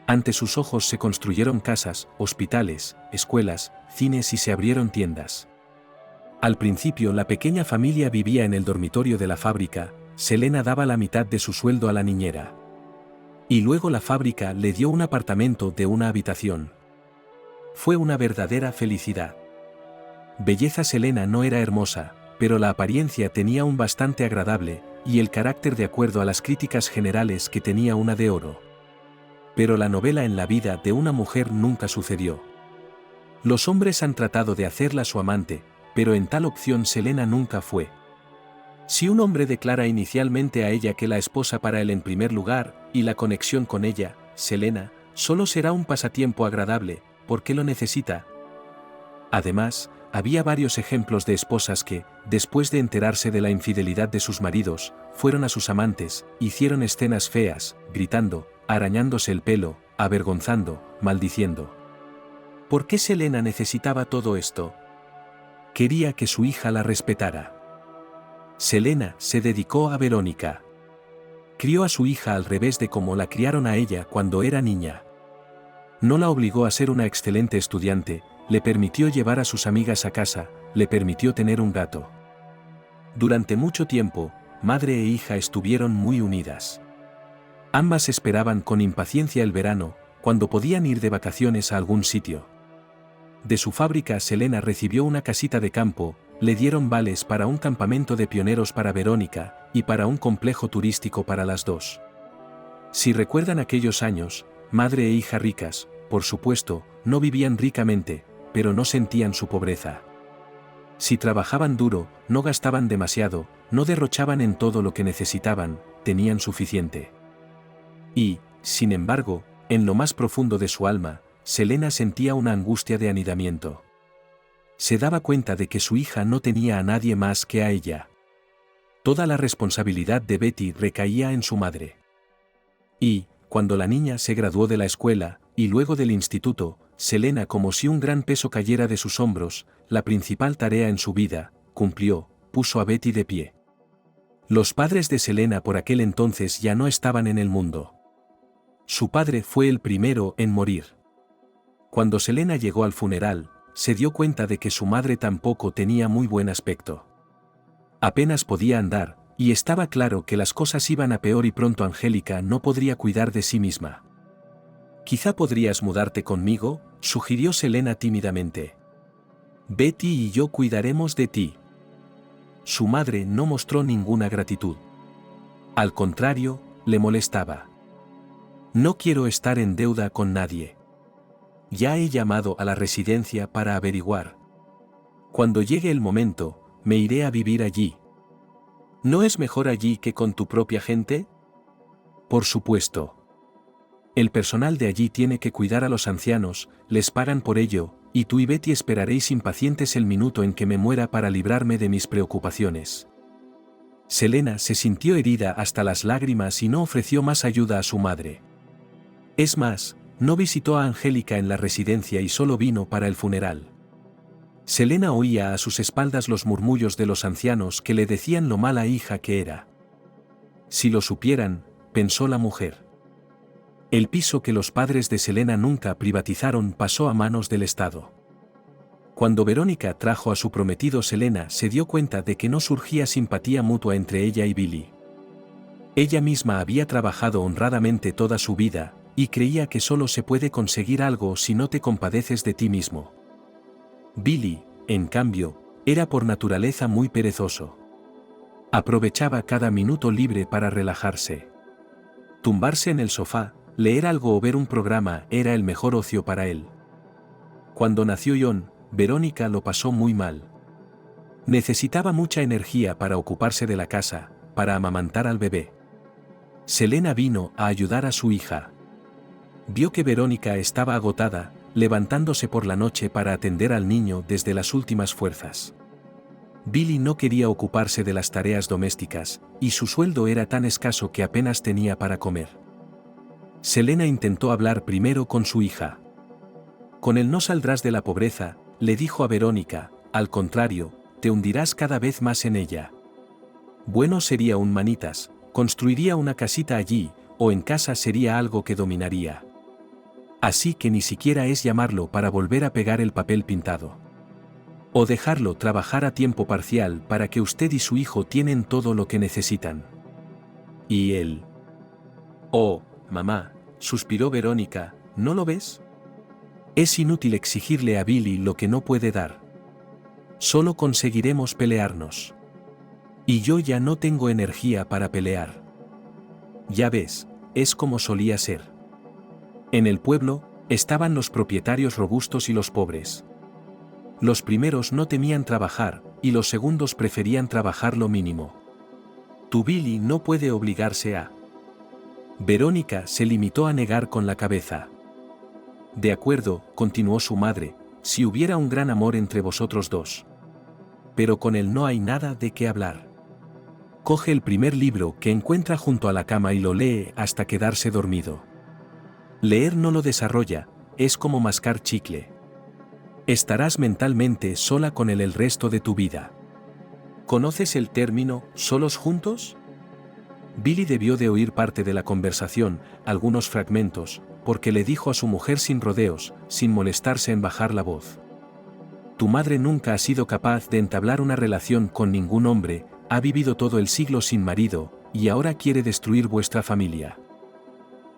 Ante sus ojos se construyeron casas, hospitales, escuelas, cines y se abrieron tiendas. Al principio la pequeña familia vivía en el dormitorio de la fábrica, Selena daba la mitad de su sueldo a la niñera. Y luego la fábrica le dio un apartamento de una habitación. Fue una verdadera felicidad. Belleza Selena no era hermosa, pero la apariencia tenía un bastante agradable, y el carácter de acuerdo a las críticas generales que tenía una de oro. Pero la novela en la vida de una mujer nunca sucedió. Los hombres han tratado de hacerla su amante, pero en tal opción Selena nunca fue. Si un hombre declara inicialmente a ella que la esposa para él en primer lugar, y la conexión con ella, Selena, solo será un pasatiempo agradable, porque lo necesita. Además, había varios ejemplos de esposas que, después de enterarse de la infidelidad de sus maridos, fueron a sus amantes, hicieron escenas feas, gritando, arañándose el pelo, avergonzando, maldiciendo. ¿Por qué Selena necesitaba todo esto? Quería que su hija la respetara. Selena se dedicó a Verónica. Crió a su hija al revés de como la criaron a ella cuando era niña. No la obligó a ser una excelente estudiante, le permitió llevar a sus amigas a casa, le permitió tener un gato. Durante mucho tiempo, madre e hija estuvieron muy unidas. Ambas esperaban con impaciencia el verano, cuando podían ir de vacaciones a algún sitio. De su fábrica Selena recibió una casita de campo, le dieron vales para un campamento de pioneros para Verónica, y para un complejo turístico para las dos. Si recuerdan aquellos años, madre e hija ricas, por supuesto, no vivían ricamente, pero no sentían su pobreza. Si trabajaban duro, no gastaban demasiado, no derrochaban en todo lo que necesitaban, tenían suficiente. Y, sin embargo, en lo más profundo de su alma, Selena sentía una angustia de anidamiento. Se daba cuenta de que su hija no tenía a nadie más que a ella. Toda la responsabilidad de Betty recaía en su madre. Y, cuando la niña se graduó de la escuela, y luego del instituto, Selena, como si un gran peso cayera de sus hombros, la principal tarea en su vida, cumplió, puso a Betty de pie. Los padres de Selena por aquel entonces ya no estaban en el mundo. Su padre fue el primero en morir. Cuando Selena llegó al funeral, se dio cuenta de que su madre tampoco tenía muy buen aspecto. Apenas podía andar, y estaba claro que las cosas iban a peor y pronto Angélica no podría cuidar de sí misma. «Quizá podrías mudarte conmigo», sugirió Selena tímidamente. «Betty y yo cuidaremos de ti». Su madre no mostró ninguna gratitud. Al contrario, le molestaba. «No quiero estar en deuda con nadie. Ya he llamado a la residencia para averiguar. Cuando llegue el momento, me iré a vivir allí». «¿No es mejor allí que con tu propia gente?» «Por supuesto. El personal de allí tiene que cuidar a los ancianos, les pagan por ello, y tú y Betty esperaréis impacientes el minuto en que me muera para librarme de mis preocupaciones». Selena se sintió herida hasta las lágrimas y no ofreció más ayuda a su madre. Es más, no visitó a Angélica en la residencia y solo vino para el funeral. Selena oía a sus espaldas los murmullos de los ancianos que le decían lo mala hija que era. Si lo supieran, pensó la mujer. El piso que los padres de Selena nunca privatizaron pasó a manos del Estado. Cuando Verónica trajo a su prometido, Selena se dio cuenta de que no surgía simpatía mutua entre ella y Billy. Ella misma había trabajado honradamente toda su vida, y creía que solo se puede conseguir algo si no te compadeces de ti mismo. Billy, en cambio, era por naturaleza muy perezoso. Aprovechaba cada minuto libre para relajarse. Tumbarse en el sofá, leer algo o ver un programa era el mejor ocio para él. Cuando nació John, Verónica lo pasó muy mal. Necesitaba mucha energía para ocuparse de la casa, para amamantar al bebé. Selena vino a ayudar a su hija. Vio que Verónica estaba agotada, levantándose por la noche para atender al niño desde las últimas fuerzas. Billy no quería ocuparse de las tareas domésticas, y su sueldo era tan escaso que apenas tenía para comer. Selena intentó hablar primero con su hija. «Con él no saldrás de la pobreza», le dijo a Verónica, «al contrario, te hundirás cada vez más en ella. Bueno sería un manitas, construiría una casita allí, o en casa sería algo que dominaría. Así que ni siquiera es llamarlo para volver a pegar el papel pintado. O dejarlo trabajar a tiempo parcial para que usted y su hijo tienen todo lo que necesitan». ¿Y él? «Oh, mamá», suspiró Verónica, ¿no lo ves? Es inútil exigirle a Billy lo que no puede dar. Solo conseguiremos pelearnos. Y yo ya no tengo energía para pelear. Ya ves, es como solía ser. En el pueblo, estaban los propietarios robustos y los pobres. Los primeros no temían trabajar, y los segundos preferían trabajar lo mínimo. Tu Billy no puede obligarse a... Verónica se limitó a negar con la cabeza. «De acuerdo», continuó su madre, «si hubiera un gran amor entre vosotros dos. Pero con él no hay nada de qué hablar. Coge el primer libro que encuentra junto a la cama y lo lee hasta quedarse dormido. Leer no lo desarrolla, es como mascar chicle. Estarás mentalmente sola con él el resto de tu vida». ¿Conoces el término «solos juntos»? Billy debió de oír parte de la conversación, algunos fragmentos, porque le dijo a su mujer sin rodeos, sin molestarse en bajar la voz. «Tu madre nunca ha sido capaz de entablar una relación con ningún hombre, ha vivido todo el siglo sin marido, y ahora quiere destruir vuestra familia».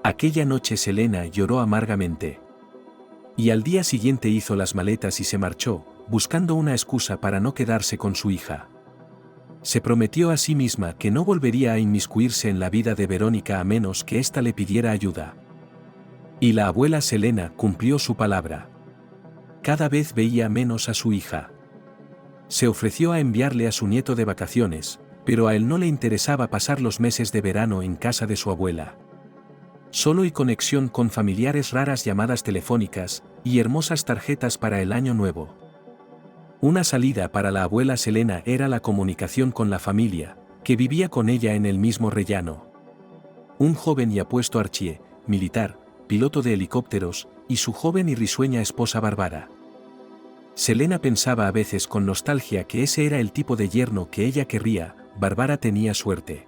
Aquella noche Selena lloró amargamente. Y al día siguiente hizo las maletas y se marchó, buscando una excusa para no quedarse con su hija. Se prometió a sí misma que no volvería a inmiscuirse en la vida de Verónica a menos que ésta le pidiera ayuda. Y la abuela Selena cumplió su palabra. Cada vez veía menos a su hija. Se ofreció a enviarle a su nieto de vacaciones, pero a él no le interesaba pasar los meses de verano en casa de su abuela. Solo y conexión con familiares, raras llamadas telefónicas, y hermosas tarjetas para el año nuevo. Una salida para la abuela Selena era la comunicación con la familia, que vivía con ella en el mismo rellano. Un joven y apuesto Archie, militar, piloto de helicópteros, y su joven y risueña esposa Bárbara. Selena pensaba a veces con nostalgia que ese era el tipo de yerno que ella querría. Bárbara tenía suerte.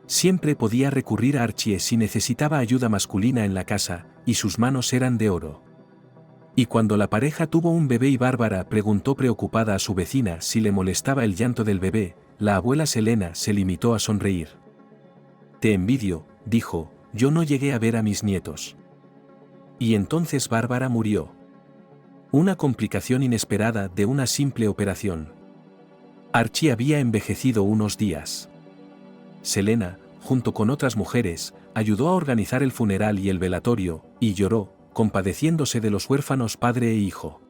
Siempre podía recurrir a Archie si necesitaba ayuda masculina en la casa, y sus manos eran de oro. Y cuando la pareja tuvo un bebé y Bárbara preguntó preocupada a su vecina si le molestaba el llanto del bebé, la abuela Selena se limitó a sonreír. «Te envidio», dijo, «yo no llegué a ver a mis nietos». Y entonces Bárbara murió. Una complicación inesperada de una simple operación. Archie había envejecido unos días. Selena, junto con otras mujeres, ayudó a organizar el funeral y el velatorio, y lloró, compadeciéndose de los huérfanos padre e hijo.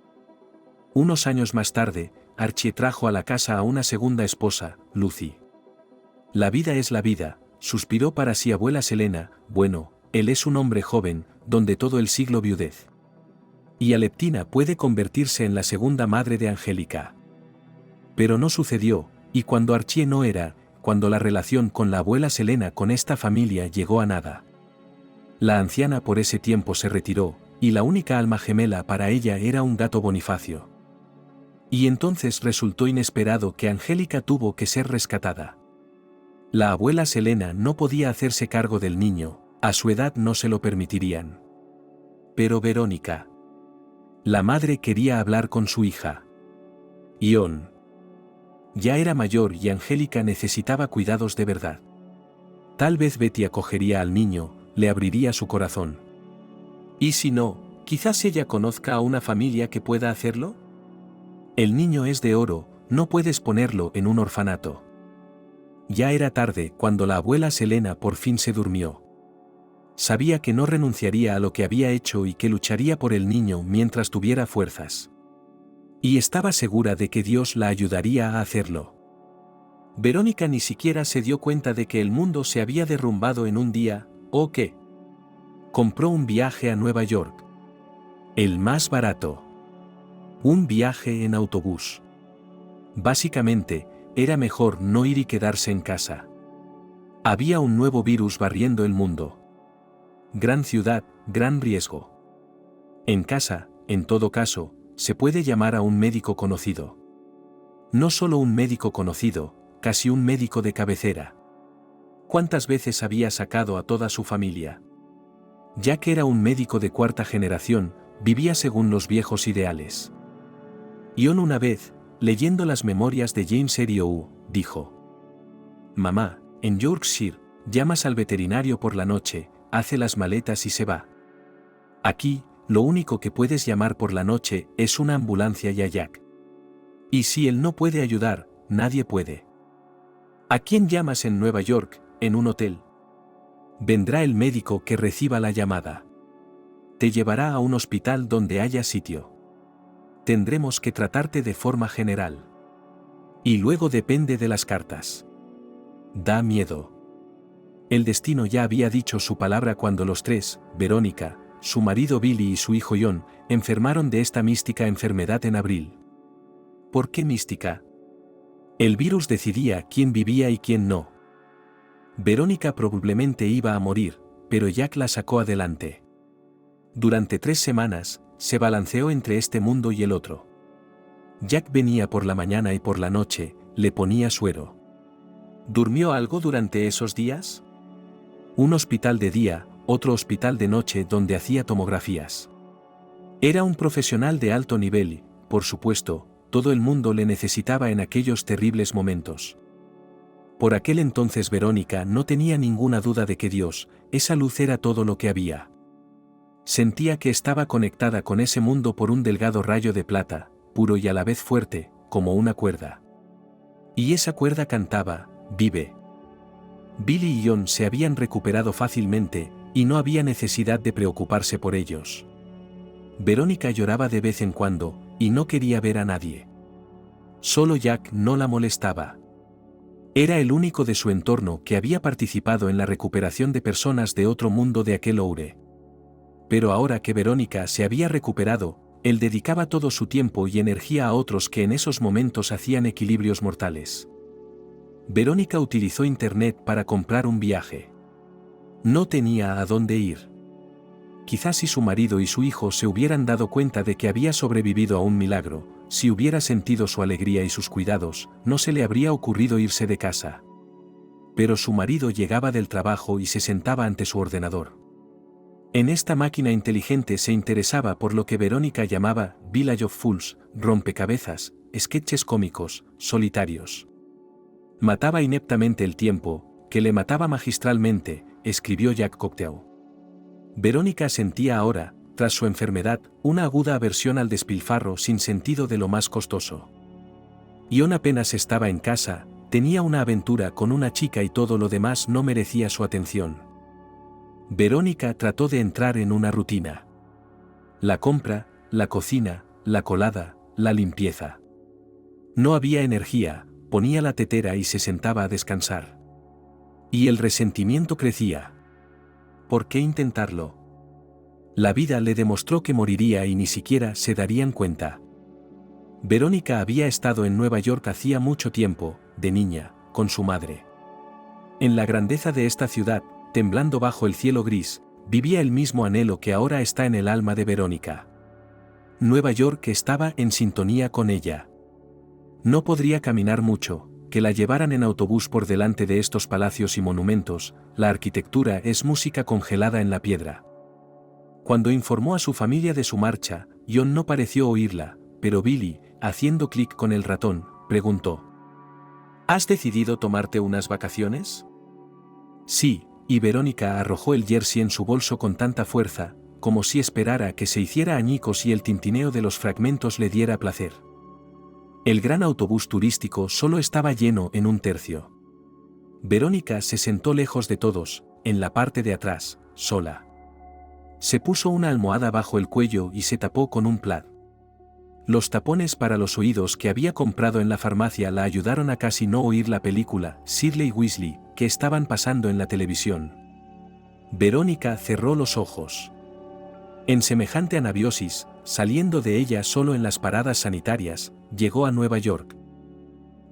Unos años más tarde, Archie trajo a la casa a una segunda esposa, Lucy. «La vida es la vida», suspiró para sí abuela Selena, «bueno, él es un hombre joven, donde todo el siglo viudez. Y Aleptina puede convertirse en la segunda madre de Angélica». Pero no sucedió, y cuando Archie no era, cuando la relación con la abuela Selena con esta familia llegó a nada. La anciana por ese tiempo se retiró, y la única alma gemela para ella era un gato Bonifacio. Y entonces resultó inesperado que Angélica tuvo que ser rescatada. La abuela Selena no podía hacerse cargo del niño, a su edad no se lo permitirían. Pero Verónica. La madre quería hablar con su hija. Ion. Ya era mayor y Angélica necesitaba cuidados de verdad. Tal vez Betty acogería al niño, le abriría su corazón. ¿Y si no, quizás ella conozca a una familia que pueda hacerlo? El niño es de oro, no puedes ponerlo en un orfanato. Ya era tarde cuando la abuela Selena por fin se durmió. Sabía que no renunciaría a lo que había hecho y que lucharía por el niño mientras tuviera fuerzas. Y estaba segura de que Dios la ayudaría a hacerlo. Verónica ni siquiera se dio cuenta de que el mundo se había derrumbado en un día, ¿o qué? Compró un viaje a Nueva York. El más barato. Un viaje en autobús. Básicamente, era mejor no ir y quedarse en casa. Había un nuevo virus barriendo el mundo. Gran ciudad, gran riesgo. En casa, en todo caso, se puede llamar a un médico conocido. No solo un médico conocido, casi un médico de cabecera. ¿Cuántas veces había sacado a toda su familia? Ya que era un médico de cuarta generación, vivía según los viejos ideales. Ion una vez, leyendo las memorias de James Eriou, dijo: «Mamá, en Yorkshire, llamas al veterinario por la noche, hace las maletas y se va. Aquí, lo único que puedes llamar por la noche es una ambulancia y a Jack. Y si él no puede ayudar, nadie puede. ¿A quién llamas en Nueva York, en un hotel? Vendrá el médico que reciba la llamada. Te llevará a un hospital donde haya sitio. Tendremos que tratarte de forma general. Y luego depende de las cartas. Da miedo». El destino ya había dicho su palabra cuando los tres, Verónica, su marido Billy y su hijo Ion, enfermaron de esta mística enfermedad en abril. ¿Por qué mística? El virus decidía quién vivía y quién no. Verónica probablemente iba a morir, pero Jack la sacó adelante. Durante 3 semanas, se balanceó entre este mundo y el otro. Jack venía por la mañana y por la noche, le ponía suero. ¿Durmió algo durante esos días? Un hospital de día, otro hospital de noche donde hacía tomografías. Era un profesional de alto nivel y, por supuesto, todo el mundo le necesitaba en aquellos terribles momentos. Por aquel entonces Verónica no tenía ninguna duda de que Dios, esa luz era todo lo que había. Sentía que estaba conectada con ese mundo por un delgado rayo de plata, puro y a la vez fuerte, como una cuerda. Y esa cuerda cantaba: «Vive». Billy y Ion se habían recuperado fácilmente, y no había necesidad de preocuparse por ellos. Verónica lloraba de vez en cuando, y no quería ver a nadie. Solo Jack no la molestaba. Era el único de su entorno que había participado en la recuperación de personas de otro mundo de aquel Oure. Pero ahora que Verónica se había recuperado, él dedicaba todo su tiempo y energía a otros que en esos momentos hacían equilibrios mortales. Verónica utilizó Internet para comprar un viaje. No tenía a dónde ir. Quizás si su marido y su hijo se hubieran dado cuenta de que había sobrevivido a un milagro, si hubiera sentido su alegría y sus cuidados, no se le habría ocurrido irse de casa. Pero su marido llegaba del trabajo y se sentaba ante su ordenador. En esta máquina inteligente se interesaba por lo que Verónica llamaba Village of Fools, rompecabezas, sketches cómicos, solitarios. Mataba ineptamente el tiempo, que le mataba magistralmente, escribió Jack Cocteau. Verónica sentía ahora, tras su enfermedad, una aguda aversión al despilfarro sin sentido de lo más costoso. Ion apenas estaba en casa, tenía una aventura con una chica y todo lo demás no merecía su atención. Verónica trató de entrar en una rutina. La compra, la cocina, la colada, la limpieza. No había energía, ponía la tetera y se sentaba a descansar. Y el resentimiento crecía. ¿Por qué intentarlo? La vida le demostró que moriría y ni siquiera se darían cuenta. Verónica había estado en Nueva York hacía mucho tiempo, de niña, con su madre. En la grandeza de esta ciudad, temblando bajo el cielo gris, vivía el mismo anhelo que ahora está en el alma de Verónica. Nueva York estaba en sintonía con ella. No podría caminar mucho, que la llevaran en autobús por delante de estos palacios y monumentos, la arquitectura es música congelada en la piedra. Cuando informó a su familia de su marcha, Ion no pareció oírla, pero Billy, haciendo clic con el ratón, preguntó: ¿Has decidido tomarte unas vacaciones? Sí. Y Verónica arrojó el jersey en su bolso con tanta fuerza, como si esperara que se hiciera añicos y el tintineo de los fragmentos le diera placer. El gran autobús turístico solo estaba lleno en un tercio. Verónica se sentó lejos de todos, en la parte de atrás, sola. Se puso una almohada bajo el cuello y se tapó con un plaid. Los tapones para los oídos que había comprado en la farmacia la ayudaron a casi no oír la película Shirley Weasley, que estaban pasando en la televisión. Verónica cerró los ojos. En semejante anabiosis, saliendo de ella solo en las paradas sanitarias, llegó a Nueva York.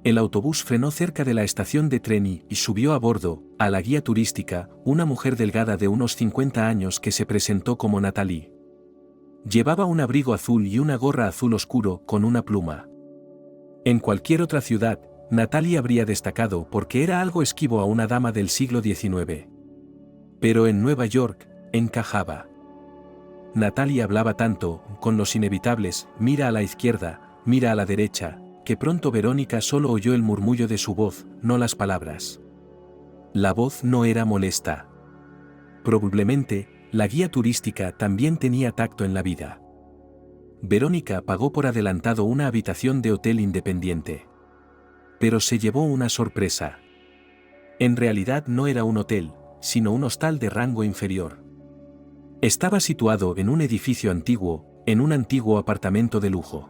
El autobús frenó cerca de la estación de tren y subió a bordo, a la guía turística, una mujer delgada de unos 50 años que se presentó como Natalie. Llevaba un abrigo azul y una gorra azul oscuro con una pluma. En cualquier otra ciudad, Natalie habría destacado porque era algo esquivo a una dama del siglo XIX. Pero en Nueva York, encajaba. Natalie hablaba tanto, con los inevitables, mira a la izquierda, mira a la derecha, que pronto Verónica solo oyó el murmullo de su voz, no las palabras. La voz no era molesta. Probablemente, la guía turística también tenía tacto en la vida. Verónica pagó por adelantado una habitación de hotel independiente. Pero se llevó una sorpresa. En realidad no era un hotel, sino un hostal de rango inferior. Estaba situado en un edificio antiguo, en un antiguo apartamento de lujo.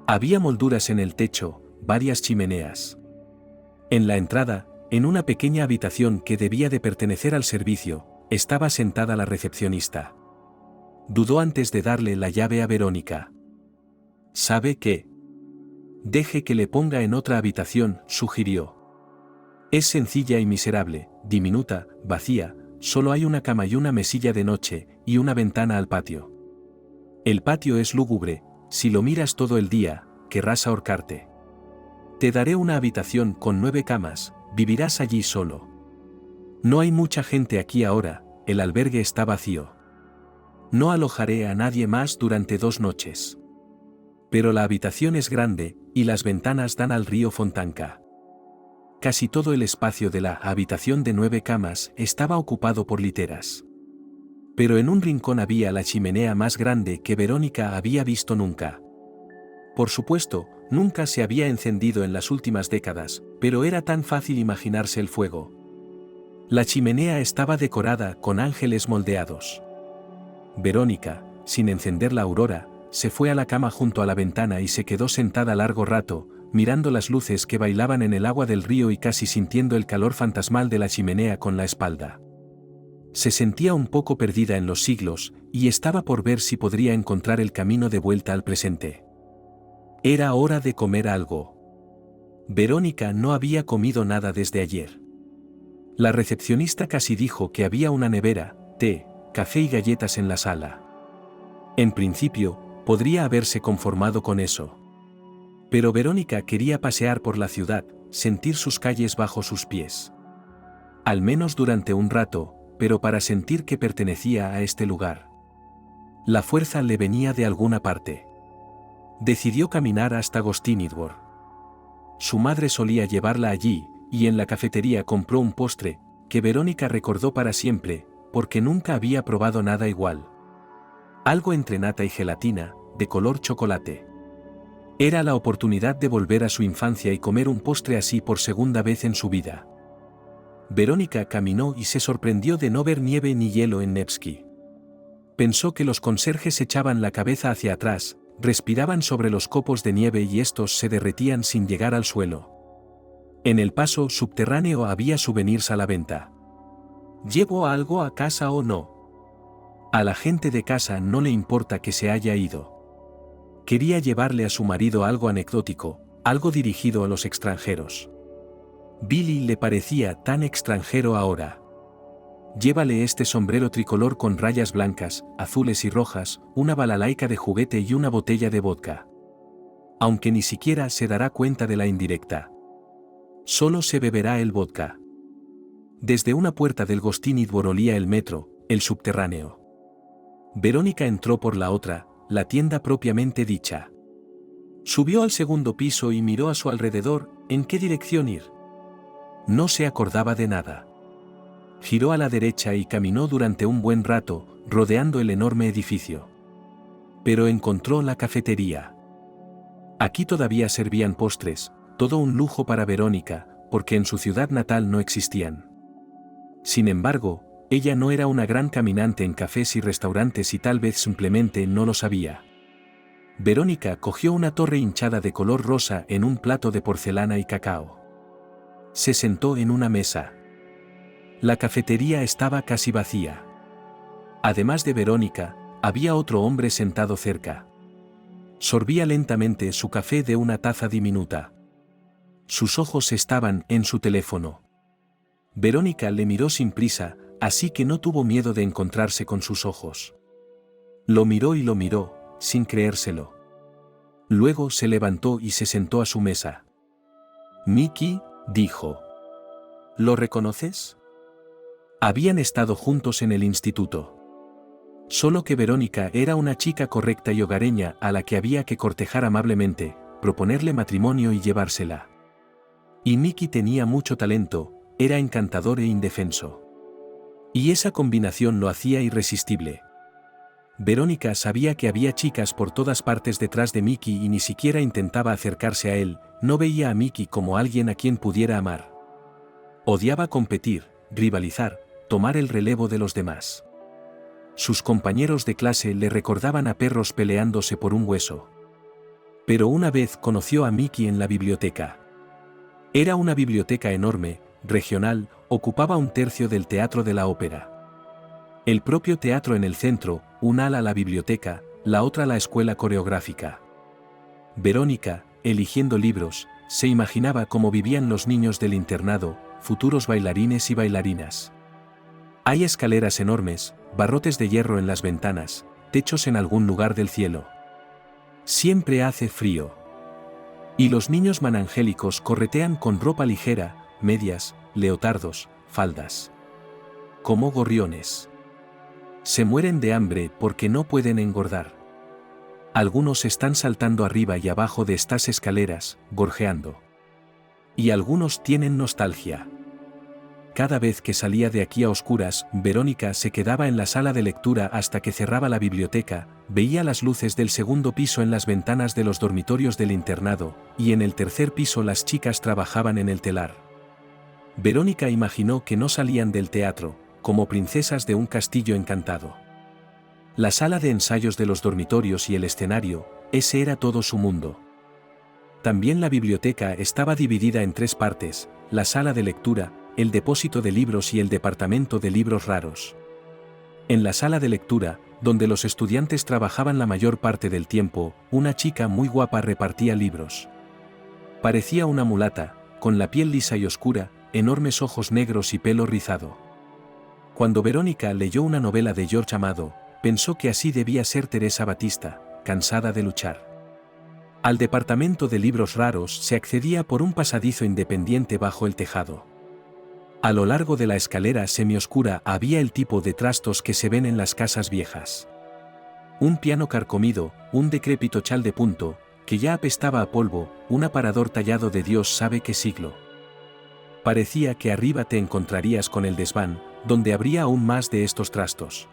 Había molduras en el techo, varias chimeneas. En la entrada, en una pequeña habitación que debía de pertenecer al servicio, estaba sentada la recepcionista. Dudó antes de darle la llave a Verónica. ¿Sabe qué? Deje que le ponga en otra habitación, sugirió. Es sencilla y miserable, diminuta, vacía, solo hay una cama y una mesilla de noche, y una ventana al patio. El patio es lúgubre, si lo miras todo el día, querrás ahorcarte. Te daré una habitación con 9 camas, vivirás allí solo. No hay mucha gente aquí ahora, el albergue está vacío. No alojaré a nadie más durante 2 noches. Pero la habitación es grande, y las ventanas dan al río Fontanka. Casi todo el espacio de la habitación de 9 camas estaba ocupado por literas. Pero en un rincón había la chimenea más grande que Verónica había visto nunca. Por supuesto, nunca se había encendido en las últimas décadas, pero era tan fácil imaginarse el fuego. La chimenea estaba decorada con ángeles moldeados. Verónica, sin encender la aurora, se fue a la cama junto a la ventana y se quedó sentada largo rato, mirando las luces que bailaban en el agua del río y casi sintiendo el calor fantasmal de la chimenea con la espalda. Se sentía un poco perdida en los siglos, y estaba por ver si podría encontrar el camino de vuelta al presente. Era hora de comer algo. Verónica no había comido nada desde ayer. La recepcionista casi dijo que había una nevera, té, café y galletas en la sala. En principio, podría haberse conformado con eso. Pero Verónica quería pasear por la ciudad, sentir sus calles bajo sus pies. Al menos durante un rato, pero para sentir que pertenecía a este lugar. La fuerza le venía de alguna parte. Decidió caminar hasta Gostinidvor. Su madre solía llevarla allí, y en la cafetería compró un postre, que Verónica recordó para siempre, porque nunca había probado nada igual. Algo entre nata y gelatina, de color chocolate. Era la oportunidad de volver a su infancia y comer un postre así por segunda vez en su vida. Verónica caminó y se sorprendió de no ver nieve ni hielo en Nevsky. Pensó que los conserjes echaban la cabeza hacia atrás, respiraban sobre los copos de nieve y estos se derretían sin llegar al suelo. En el paso subterráneo había souvenirs a la venta. ¿Llevo algo a casa o no? A la gente de casa no le importa que se haya ido. Quería llevarle a su marido algo anecdótico, algo dirigido a los extranjeros. Billy le parecía tan extranjero ahora. Llévale este sombrero tricolor con rayas blancas, azules y rojas, una balalaica de juguete y una botella de vodka. Aunque ni siquiera se dará cuenta de la indirecta. Solo se beberá el vodka. Desde una puerta del Gostinidvor olía el metro, el subterráneo. Verónica entró por la otra, la tienda propiamente dicha. Subió al segundo piso y miró a su alrededor, ¿en qué dirección ir? No se acordaba de nada. Giró a la derecha y caminó durante un buen rato, rodeando el enorme edificio. Pero encontró la cafetería. Aquí todavía servían postres, todo un lujo para Verónica, porque en su ciudad natal no existían. Sin embargo, ella no era una gran caminante en cafés y restaurantes y tal vez simplemente no lo sabía. Verónica cogió una torre hinchada de color rosa en un plato de porcelana y cacao. Se sentó en una mesa. La cafetería estaba casi vacía. Además de Verónica, había otro hombre sentado cerca. Sorbía lentamente su café de una taza diminuta. Sus ojos estaban en su teléfono. Verónica le miró sin prisa, así que no tuvo miedo de encontrarse con sus ojos. Lo miró, sin creérselo. Luego se levantó y se sentó a su mesa. «Mickey», dijo. «¿Lo reconoces?» Habían estado juntos en el instituto. Solo que Verónica era una chica correcta y hogareña a la que había que cortejar amablemente, proponerle matrimonio y llevársela. Y Mickey tenía mucho talento, era encantador e indefenso. Y esa combinación lo hacía irresistible. Verónica sabía que había chicas por todas partes detrás de Mickey y ni siquiera intentaba acercarse a él, no veía a Mickey como alguien a quien pudiera amar. Odiaba competir, rivalizar, tomar el relevo de los demás. Sus compañeros de clase le recordaban a perros peleándose por un hueso. Pero una vez conoció a Mickey en la biblioteca. Era una biblioteca enorme, regional, ocupaba un tercio del teatro de la ópera. El propio teatro en el centro, un ala la biblioteca, la otra la escuela coreográfica. Verónica, eligiendo libros, se imaginaba cómo vivían los niños del internado, futuros bailarines y bailarinas. Hay escaleras enormes, barrotes de hierro en las ventanas, techos en algún lugar del cielo. Siempre hace frío. Y los niños manangélicos corretean con ropa ligera, medias, leotardos, faldas. Como gorriones. Se mueren de hambre porque no pueden engordar. Algunos están saltando arriba y abajo de estas escaleras, gorjeando. Y algunos tienen nostalgia. Cada vez que salía de aquí a oscuras, Verónica se quedaba en la sala de lectura hasta que cerraba la biblioteca, veía las luces del segundo piso en las ventanas de los dormitorios del internado, y en el tercer piso las chicas trabajaban en el telar. Verónica imaginó que no salían del teatro, como princesas de un castillo encantado. La sala de ensayos de los dormitorios y el escenario, ese era todo su mundo. También la biblioteca estaba dividida en 3 partes, la sala de lectura, el depósito de libros y el departamento de libros raros. En la sala de lectura, donde los estudiantes trabajaban la mayor parte del tiempo, una chica muy guapa repartía libros. Parecía una mulata, con la piel lisa y oscura, enormes ojos negros y pelo rizado. Cuando Verónica leyó una novela de George Amado, pensó que así debía ser Teresa Batista, cansada de luchar. Al departamento de libros raros se accedía por un pasadizo independiente bajo el tejado. A lo largo de la escalera semioscura había el tipo de trastos que se ven en las casas viejas. Un piano carcomido, un decrépito chal de punto, que ya apestaba a polvo, un aparador tallado de Dios sabe qué siglo. Parecía que arriba te encontrarías con el desván, donde habría aún más de estos trastos.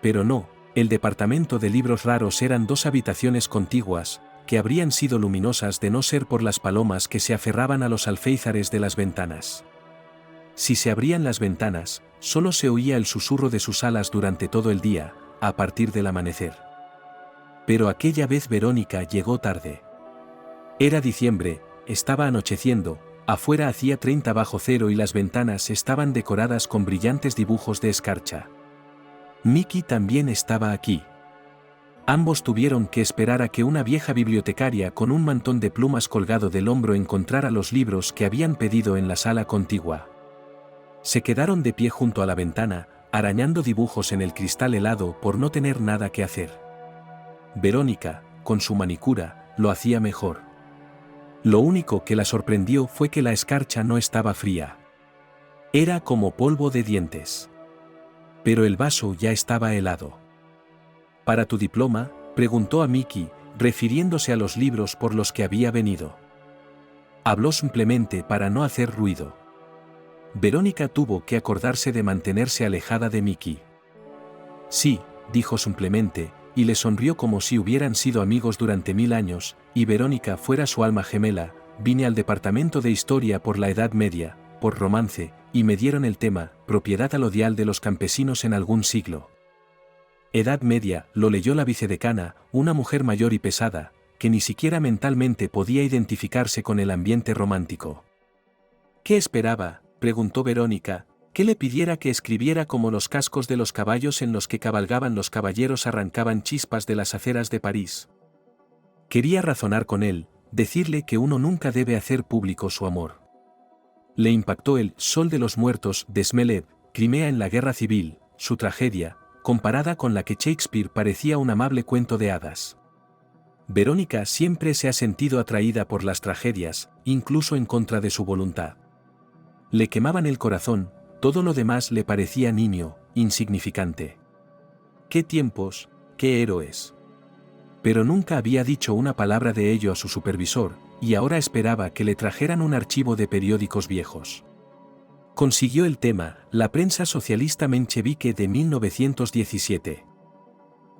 Pero no, el departamento de libros raros eran 2 habitaciones contiguas, que habrían sido luminosas de no ser por las palomas que se aferraban a los alféizares de las ventanas. Si se abrían las ventanas, solo se oía el susurro de sus alas durante todo el día, a partir del amanecer. Pero aquella vez Verónica llegó tarde. Era diciembre, estaba anocheciendo, afuera hacía 30 bajo cero y las ventanas estaban decoradas con brillantes dibujos de escarcha. Mickey también estaba aquí. Ambos tuvieron que esperar a que una vieja bibliotecaria con un mantón de plumas colgado del hombro encontrara los libros que habían pedido en la sala contigua. Se quedaron de pie junto a la ventana, arañando dibujos en el cristal helado por no tener nada que hacer. Verónica, con su manicura, lo hacía mejor. Lo único que la sorprendió fue que la escarcha no estaba fría. Era como polvo de dientes. Pero el vaso ya estaba helado. ¿Para tu diploma?, preguntó a Mickey, refiriéndose a los libros por los que había venido. Habló simplemente para no hacer ruido. Verónica tuvo que acordarse de mantenerse alejada de Mickey. Sí, dijo simplemente, y le sonrió como si hubieran sido amigos durante 1000 años, y Verónica fuera su alma gemela. Vine al departamento de historia por la Edad Media, por romance, y me dieron el tema, propiedad alodial de los campesinos en algún siglo. Edad Media, lo leyó la vicedecana, una mujer mayor y pesada, que ni siquiera mentalmente podía identificarse con el ambiente romántico. ¿Qué esperaba?, preguntó Verónica, que le pidiera que escribiera como los cascos de los caballos en los que cabalgaban los caballeros arrancaban chispas de las aceras de París. Quería razonar con él, decirle que uno nunca debe hacer público su amor. Le impactó el Sol de los Muertos de Zhmelev, Crimea en la Guerra Civil, su tragedia, comparada con la que Shakespeare parecía un amable cuento de hadas. Verónica siempre se ha sentido atraída por las tragedias, incluso en contra de su voluntad. Le quemaban el corazón, todo lo demás le parecía nimio, insignificante. ¡Qué tiempos, qué héroes! Pero nunca había dicho una palabra de ello a su supervisor, y ahora esperaba que le trajeran un archivo de periódicos viejos. Consiguió el tema, la prensa socialista menchevique de 1917.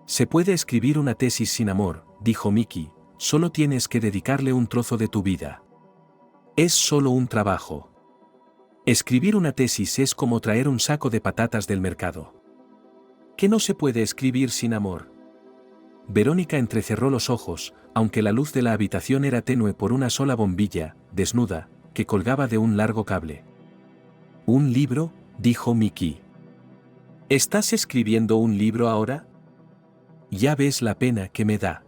Se puede escribir una tesis sin amor, dijo Mickey, solo tienes que dedicarle un trozo de tu vida. Es solo un trabajo. Escribir una tesis es como traer un saco de patatas del mercado. ¿Qué no se puede escribir sin amor? Verónica entrecerró los ojos, aunque la luz de la habitación era tenue por una sola bombilla, desnuda, que colgaba de un largo cable. ¿Un libro?, dijo Mickey. ¿Estás escribiendo un libro ahora? Ya ves la pena que me da.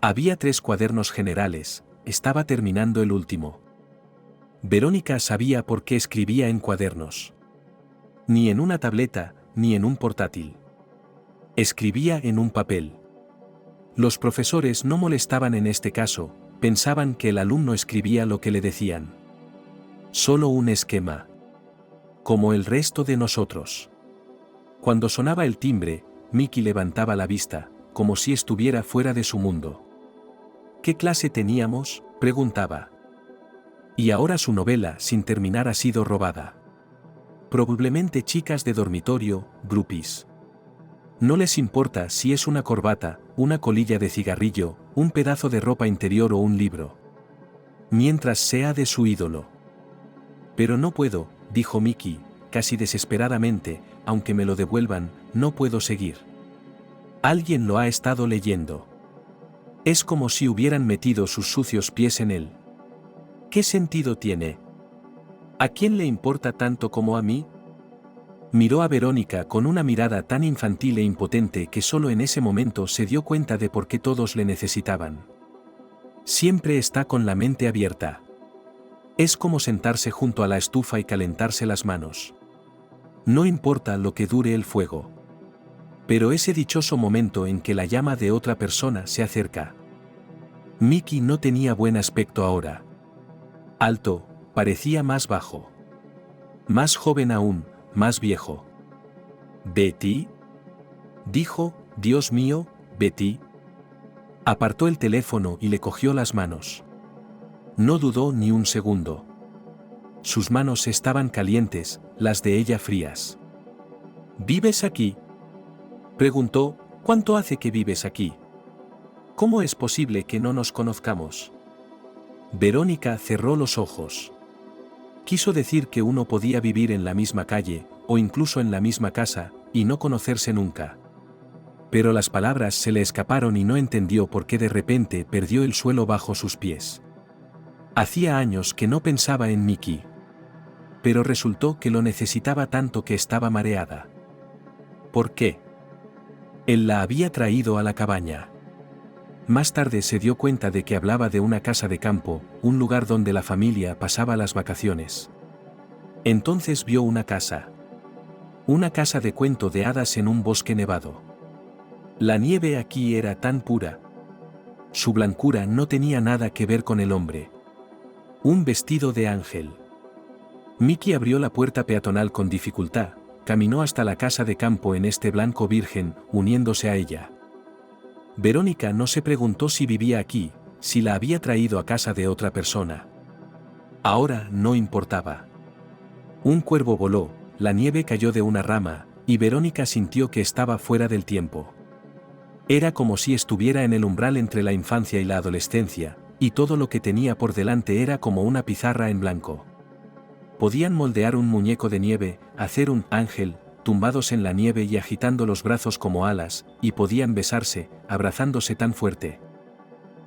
Había 3 cuadernos generales, estaba terminando el último. Verónica sabía por qué escribía en cuadernos. Ni en una tableta, ni en un portátil. Escribía en un papel. Los profesores no molestaban en este caso, pensaban que el alumno escribía lo que le decían. Solo un esquema. Como el resto de nosotros. Cuando sonaba el timbre, Mickey levantaba la vista, como si estuviera fuera de su mundo. ¿Qué clase teníamos?, preguntaba. Y ahora su novela sin terminar ha sido robada. Probablemente chicas de dormitorio, groupies. No les importa si es una corbata, una colilla de cigarrillo, un pedazo de ropa interior o un libro. Mientras sea de su ídolo. Pero no puedo, dijo Mickey, casi desesperadamente, aunque me lo devuelvan, no puedo seguir. Alguien lo ha estado leyendo. Es como si hubieran metido sus sucios pies en él. ¿Qué sentido tiene? ¿A quién le importa tanto como a mí? Miró a Verónica con una mirada tan infantil e impotente que solo en ese momento se dio cuenta de por qué todos le necesitaban. Siempre está con la mente abierta. Es como sentarse junto a la estufa y calentarse las manos. No importa lo que dure el fuego. Pero ese dichoso momento en que la llama de otra persona se acerca. Mickey no tenía buen aspecto ahora. Alto, parecía más bajo. Más joven aún, más viejo. ¿Betty? Dijo, Dios mío, Betty. Apartó el teléfono y le cogió las manos. No dudó ni un segundo. Sus manos estaban calientes, las de ella frías. ¿Vives aquí?, preguntó. ¿Cuánto hace que vives aquí? ¿Cómo es posible que no nos conozcamos? Verónica cerró los ojos. Quiso decir que uno podía vivir en la misma calle, o incluso en la misma casa, y no conocerse nunca. Pero las palabras se le escaparon y no entendió por qué de repente perdió el suelo bajo sus pies. Hacía años que no pensaba en Mickey. Pero resultó que lo necesitaba tanto que estaba mareada. ¿Por qué? Él la había traído a la cabaña. Más tarde se dio cuenta de que hablaba de una casa de campo, un lugar donde la familia pasaba las vacaciones. Entonces vio una casa. Una casa de cuento de hadas en un bosque nevado. La nieve aquí era tan pura. Su blancura no tenía nada que ver con el hombre. Un vestido de ángel. Mickey abrió la puerta peatonal con dificultad, caminó hasta la casa de campo en este blanco virgen, uniéndose a ella. Verónica no se preguntó si vivía aquí, si la había traído a casa de otra persona. Ahora no importaba. Un cuervo voló, la nieve cayó de una rama, y Verónica sintió que estaba fuera del tiempo. Era como si estuviera en el umbral entre la infancia y la adolescencia, y todo lo que tenía por delante era como una pizarra en blanco. Podían moldear un muñeco de nieve, hacer un ángel, tumbados en la nieve y agitando los brazos como alas, y podían besarse, abrazándose tan fuerte.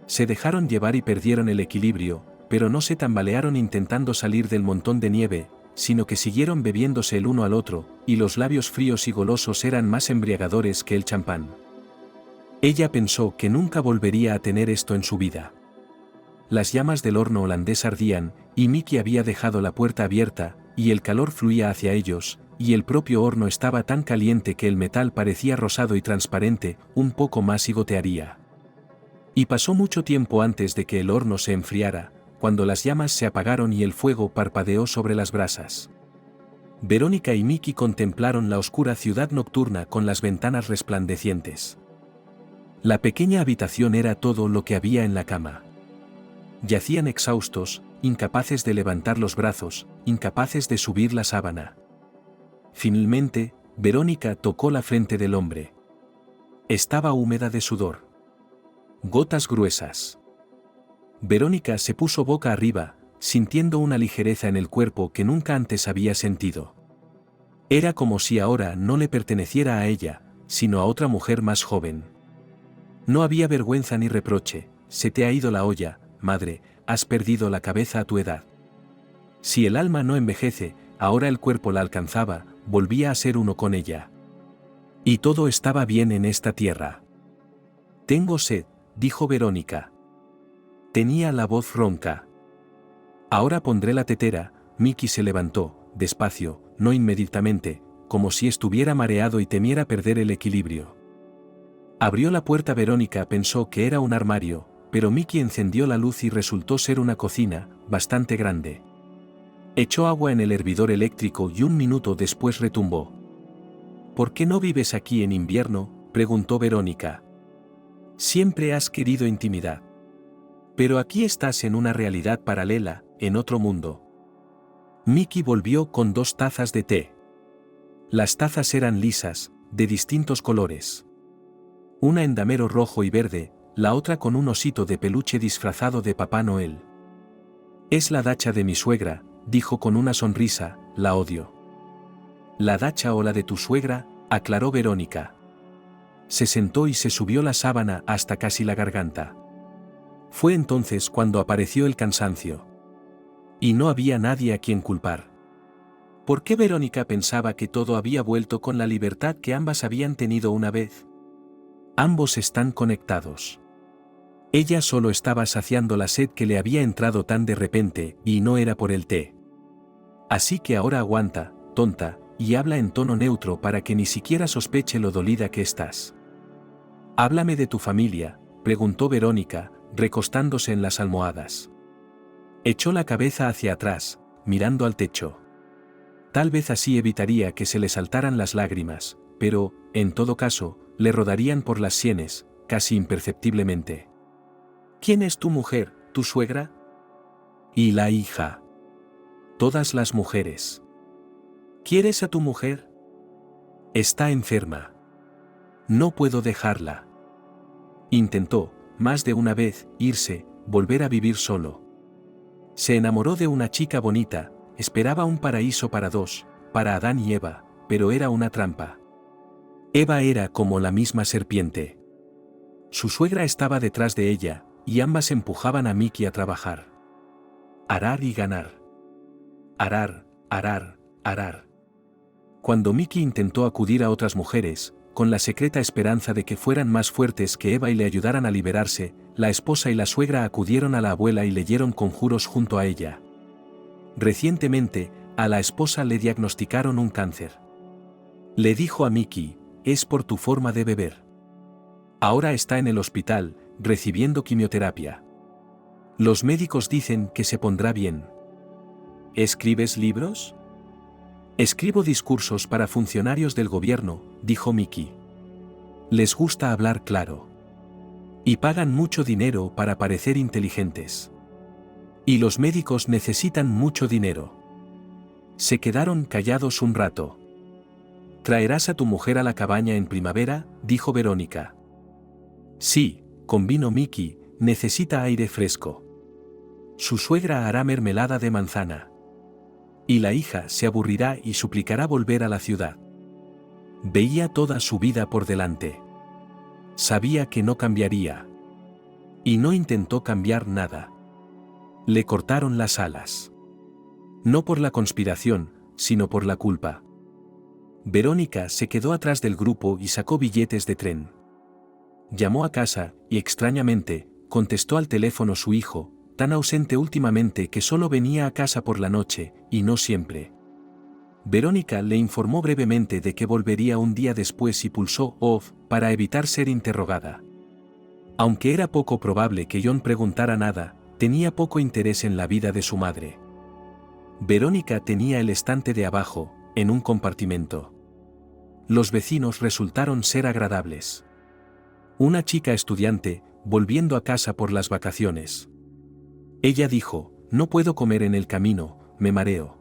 Se dejaron llevar y perdieron el equilibrio, pero no se tambalearon intentando salir del montón de nieve, sino que siguieron bebiéndose el uno al otro, y los labios fríos y golosos eran más embriagadores que el champán. Ella pensó que nunca volvería a tener esto en su vida. Las llamas del horno holandés ardían, y Mickey había dejado la puerta abierta, y el calor fluía hacia ellos, y el propio horno estaba tan caliente que el metal parecía rosado y transparente, un poco más y gotearía. Y pasó mucho tiempo antes de que el horno se enfriara, cuando las llamas se apagaron y el fuego parpadeó sobre las brasas. Verónica y Mickey contemplaron la oscura ciudad nocturna con las ventanas resplandecientes. La pequeña habitación era todo lo que había en la cama. Yacían exhaustos, incapaces de levantar los brazos, incapaces de subir la sábana. Finalmente, Verónica tocó la frente del hombre. Estaba húmeda de sudor. Gotas gruesas. Verónica se puso boca arriba, sintiendo una ligereza en el cuerpo que nunca antes había sentido. Era como si ahora no le perteneciera a ella, sino a otra mujer más joven. No había vergüenza ni reproche. Se te ha ido la olla, madre, has perdido la cabeza a tu edad. Si el alma no envejece, ahora el cuerpo la alcanzaba, volvía a ser uno con ella. Y todo estaba bien en esta tierra. Tengo sed, dijo Verónica. Tenía la voz ronca. Ahora pondré la tetera. Mickey se levantó, despacio, no inmediatamente, como si estuviera mareado y temiera perder el equilibrio. Abrió la puerta. Verónica pensó que era un armario, pero Mickey encendió la luz y resultó ser una cocina, bastante grande. Echó agua en el hervidor eléctrico y un minuto después retumbó. ¿Por qué no vives aquí en invierno?, preguntó Verónica. Siempre has querido intimidad. Pero aquí estás en una realidad paralela, en otro mundo. Mickey volvió con 2 tazas de té. Las tazas eran lisas, de distintos colores. Una en damero rojo y verde, la otra con un osito de peluche disfrazado de Papá Noel. Es la dacha de mi suegra, dijo con una sonrisa, la odio. ¿La dacha o la de tu suegra?, aclaró Verónica. Se sentó y se subió la sábana hasta casi la garganta. Fue entonces cuando apareció el cansancio. Y no había nadie a quien culpar. ¿Por qué Verónica pensaba que todo había vuelto con la libertad que ambas habían tenido una vez? Ambos están conectados. Ella solo estaba saciando la sed que le había entrado tan de repente, y no era por el té. Así que ahora aguanta, tonta, y habla en tono neutro para que ni siquiera sospeche lo dolida que estás. «Háblame de tu familia», preguntó Verónica, recostándose en las almohadas. Echó la cabeza hacia atrás, mirando al techo. Tal vez así evitaría que se le saltaran las lágrimas, pero, en todo caso, le rodarían por las sienes, casi imperceptiblemente. «¿Quién es tu mujer, tu suegra?» «Y la hija». «Todas las mujeres». «¿Quieres a tu mujer?» «Está enferma. No puedo dejarla». Intentó, más de una vez, irse, volver a vivir solo. Se enamoró de una chica bonita, esperaba un paraíso para dos, para Adán y Eva, pero era una trampa. Eva era como la misma serpiente. Su suegra estaba detrás de ella, y ambas empujaban a Mickey a trabajar. Arar y ganar. Arar, arar, arar. Cuando Mickey intentó acudir a otras mujeres, con la secreta esperanza de que fueran más fuertes que Eva y le ayudaran a liberarse, la esposa y la suegra acudieron a la abuela y leyeron conjuros junto a ella. Recientemente, a la esposa le diagnosticaron un cáncer. Le dijo a Mickey, «Es por tu forma de beber». Ahora está en el hospital, recibiendo quimioterapia. Los médicos dicen que se pondrá bien. ¿Escribes libros? Escribo discursos para funcionarios del gobierno, dijo Mickey. Les gusta hablar claro. Y pagan mucho dinero para parecer inteligentes. Y los médicos necesitan mucho dinero. Se quedaron callados un rato. ¿Traerás a tu mujer a la cabaña en primavera?, dijo Verónica. Sí, convino Mickey, necesita aire fresco. Su suegra hará mermelada de manzana. Y la hija se aburrirá y suplicará volver a la ciudad. Veía toda su vida por delante. Sabía que no cambiaría. Y no intentó cambiar nada. Le cortaron las alas. No por la conspiración, sino por la culpa. Verónica se quedó atrás del grupo y sacó billetes de tren. Llamó a casa, y extrañamente, contestó al teléfono su hijo, tan ausente últimamente que solo venía a casa por la noche, y no siempre. Verónica le informó brevemente de que volvería un día después y pulsó off para evitar ser interrogada. Aunque era poco probable que John preguntara nada, tenía poco interés en la vida de su madre. Verónica tenía el estante de abajo, en un compartimento. Los vecinos resultaron ser agradables. Una chica estudiante, volviendo a casa por las vacaciones. Ella dijo, no puedo comer en el camino, me mareo.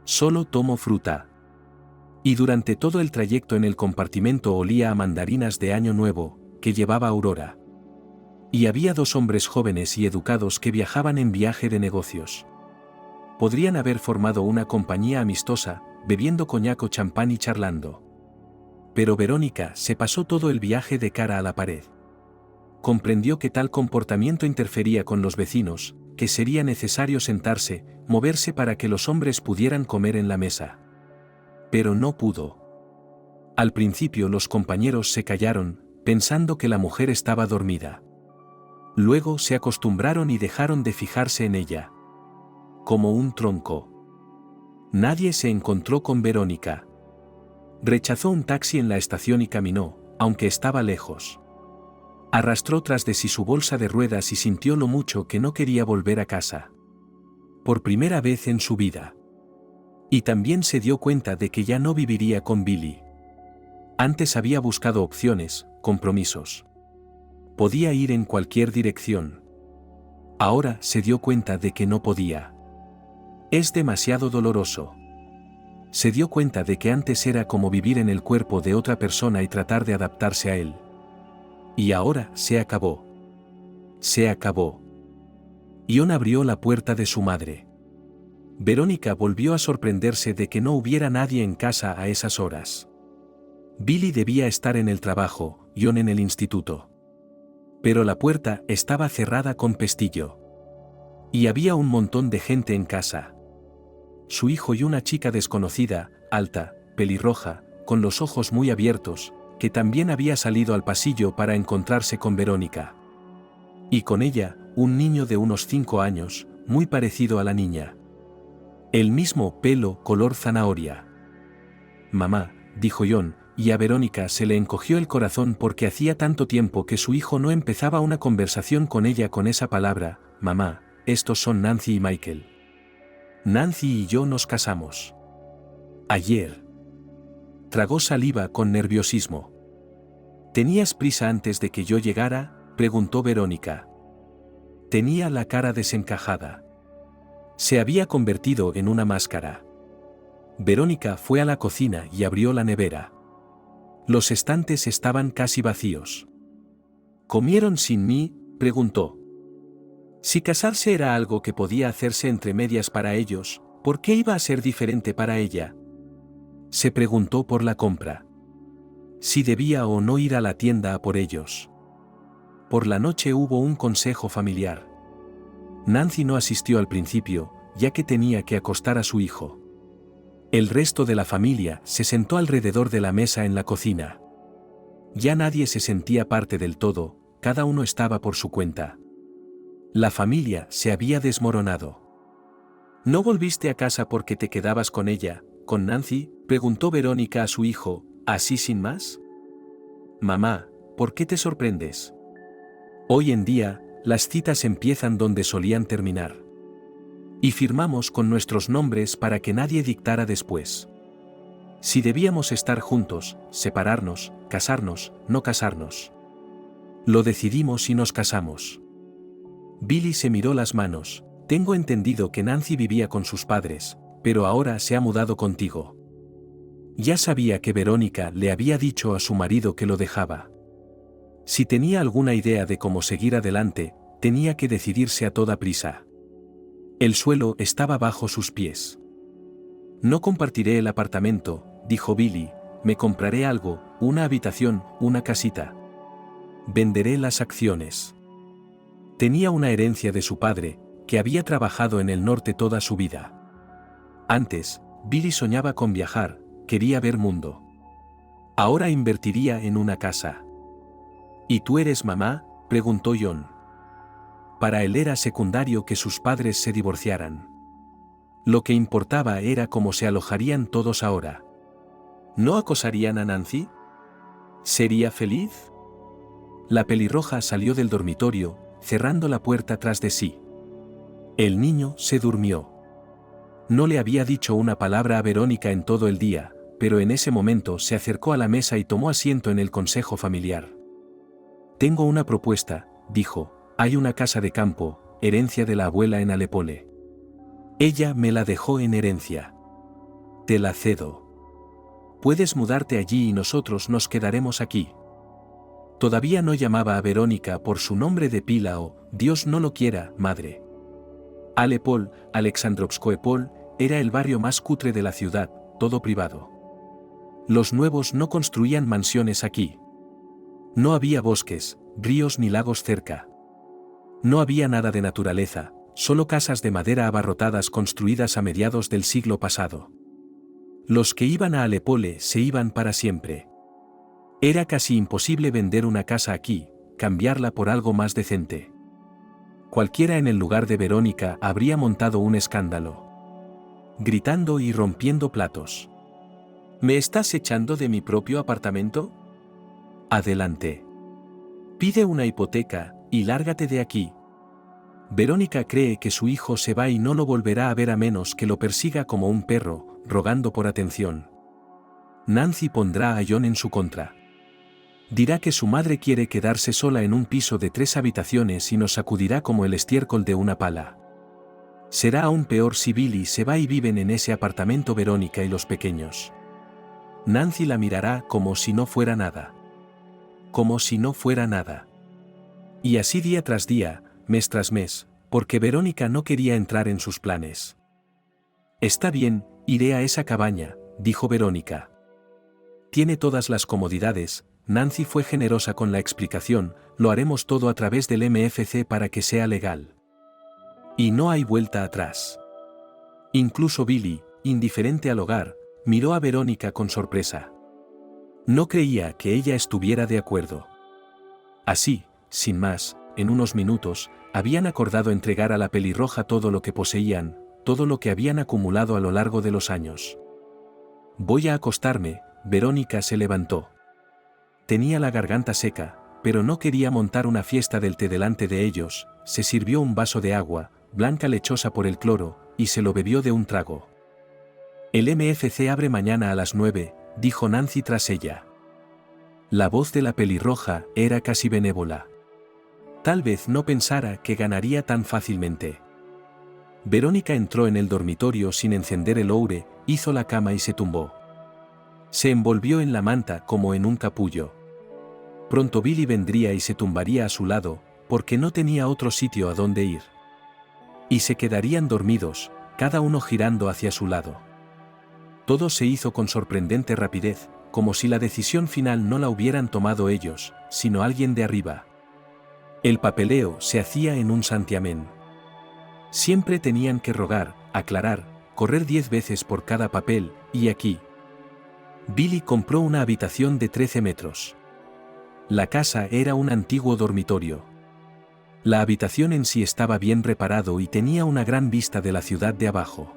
Solo tomo fruta. Y durante todo el trayecto en el compartimento olía a mandarinas de Año Nuevo, que llevaba Aurora. Y había dos hombres jóvenes y educados que viajaban en viaje de negocios. Podrían haber formado una compañía amistosa, bebiendo coñac o champán y charlando. Pero Verónica se pasó todo el viaje de cara a la pared. Comprendió que tal comportamiento interfería con los vecinos, que sería necesario sentarse, moverse para que los hombres pudieran comer en la mesa. Pero no pudo. Al principio los compañeros se callaron, pensando que la mujer estaba dormida. Luego se acostumbraron y dejaron de fijarse en ella. Como un tronco. Nadie se encontró con Verónica. Rechazó un taxi en la estación y caminó, aunque estaba lejos. Arrastró tras de sí su bolsa de ruedas y sintió lo mucho que no quería volver a casa. Por primera vez en su vida. Y también se dio cuenta de que ya no viviría con Billy. Antes había buscado opciones, compromisos. Podía ir en cualquier dirección. Ahora se dio cuenta de que no podía. Es demasiado doloroso. Se dio cuenta de que antes era como vivir en el cuerpo de otra persona y tratar de adaptarse a él. Y ahora se acabó. Se acabó. John abrió la puerta de su madre. Verónica volvió a sorprenderse de que no hubiera nadie en casa a esas horas. Billy debía estar en el trabajo, John en el instituto. Pero la puerta estaba cerrada con pestillo. Y había un montón de gente en casa. Su hijo y una chica desconocida, alta, pelirroja, con los ojos muy abiertos, que también había salido al pasillo para encontrarse con Verónica. Y con ella, un niño de unos 5 años, muy parecido a la niña. El mismo pelo color zanahoria. «Mamá», dijo John, y a Verónica se le encogió el corazón porque hacía tanto tiempo que su hijo no empezaba una conversación con ella con esa palabra. «Mamá, estos son Nancy y Michael. Nancy y yo nos casamos. Ayer». Tragó saliva con nerviosismo. «¿Tenías prisa antes de que yo llegara?», preguntó Verónica. Tenía la cara desencajada. Se había convertido en una máscara. Verónica fue a la cocina y abrió la nevera. Los estantes estaban casi vacíos. «¿Comieron sin mí?», preguntó. Si casarse era algo que podía hacerse entre medias para ellos, ¿por qué iba a ser diferente para ella? Se preguntó por la compra. Si debía o no ir a la tienda a por ellos. Por la noche hubo un consejo familiar. Nancy no asistió al principio, ya que tenía que acostar a su hijo. El resto de la familia se sentó alrededor de la mesa en la cocina. Ya nadie se sentía parte del todo, cada uno estaba por su cuenta. La familia se había desmoronado. «¿No volviste a casa porque te quedabas con ella, con Nancy?», preguntó Verónica a su hijo, así sin más. «Mamá, ¿por qué te sorprendes? Hoy en día, las citas empiezan donde solían terminar. Y firmamos con nuestros nombres para que nadie dictara después. Si debíamos estar juntos, separarnos, casarnos, no casarnos. Lo decidimos y nos casamos». Billy se miró las manos. «Tengo entendido que Nancy vivía con sus padres, pero ahora se ha mudado contigo». Ya sabía que Verónica le había dicho a su marido que lo dejaba. Si tenía alguna idea de cómo seguir adelante, tenía que decidirse a toda prisa. El suelo estaba bajo sus pies. «No compartiré el apartamento», dijo Billy, «me compraré algo, una habitación, una casita. Venderé las acciones». Tenía una herencia de su padre, que había trabajado en el norte toda su vida. Antes, Billy soñaba con viajar, quería ver mundo. Ahora invertiría en una casa. «¿Y tú eres mamá?», preguntó John. Para él era secundario que sus padres se divorciaran. Lo que importaba era cómo se alojarían todos ahora. ¿No acosarían a Nancy? ¿Sería feliz? La pelirroja salió del dormitorio, cerrando la puerta tras de sí. El niño se durmió. No le había dicho una palabra a Verónica en todo el día, pero en ese momento se acercó a la mesa y tomó asiento en el consejo familiar. «Tengo una propuesta», dijo. «Hay una casa de campo, herencia de la abuela en Alepole. Ella me la dejó en herencia. Te la cedo. Puedes mudarte allí y nosotros nos quedaremos aquí». Todavía no llamaba a Verónica por su nombre de pila o, Dios no lo quiera, madre. Alepol, Alexandrovskoepol, era el barrio más cutre de la ciudad, todo privado. Los nuevos no construían mansiones aquí. No había bosques, ríos ni lagos cerca. No había nada de naturaleza, solo casas de madera abarrotadas construidas a mediados del siglo pasado. Los que iban a Alepole se iban para siempre. Era casi imposible vender una casa aquí, cambiarla por algo más decente. Cualquiera en el lugar de Verónica habría montado un escándalo. Gritando y rompiendo platos. «¿Me estás echando de mi propio apartamento? Adelante. Pide una hipoteca, y lárgate de aquí». Verónica cree que su hijo se va y no lo volverá a ver a menos que lo persiga como un perro, rogando por atención. Nancy pondrá a John en su contra. Dirá que su madre quiere quedarse sola en un piso de 3 habitaciones y nos sacudirá como el estiércol de una pala. Será aún peor si Billy se va y viven en ese apartamento Verónica y los pequeños. Nancy la mirará como si no fuera nada. Como si no fuera nada. Y así día tras día, mes tras mes, porque Verónica no quería entrar en sus planes. «Está bien, iré a esa cabaña», dijo Verónica. «Tiene todas las comodidades, Nancy fue generosa con la explicación, lo haremos todo a través del MFC para que sea legal. Y no hay vuelta atrás. Incluso Billy, indiferente al hogar, miró a Verónica con sorpresa. No creía que ella estuviera de acuerdo. Así, sin más, en unos minutos, habían acordado entregar a la pelirroja todo lo que poseían, todo lo que habían acumulado a lo largo de los años. Voy a acostarme, Verónica se levantó. Tenía la garganta seca, pero no quería montar una fiesta del té delante de ellos, se sirvió un vaso de agua, blanca lechosa por el cloro, y se lo bebió de un trago. El MFC abre mañana a las 9, dijo Nancy tras ella. La voz de la pelirroja era casi benévola. Tal vez no pensara que ganaría tan fácilmente. Verónica entró en el dormitorio sin encender el oure, hizo la cama y se tumbó. Se envolvió en la manta como en un capullo. Pronto Billy vendría y se tumbaría a su lado, porque no tenía otro sitio a donde ir. Y se quedarían dormidos, cada uno girando hacia su lado. Todo se hizo con sorprendente rapidez, como si la decisión final no la hubieran tomado ellos, sino alguien de arriba. El papeleo se hacía en un santiamén. Siempre tenían que rogar, aclarar, correr 10 veces por cada papel, y aquí. Billy compró una habitación de 13 metros. La casa era un antiguo dormitorio. La habitación en sí estaba bien reparado y tenía una gran vista de la ciudad de abajo.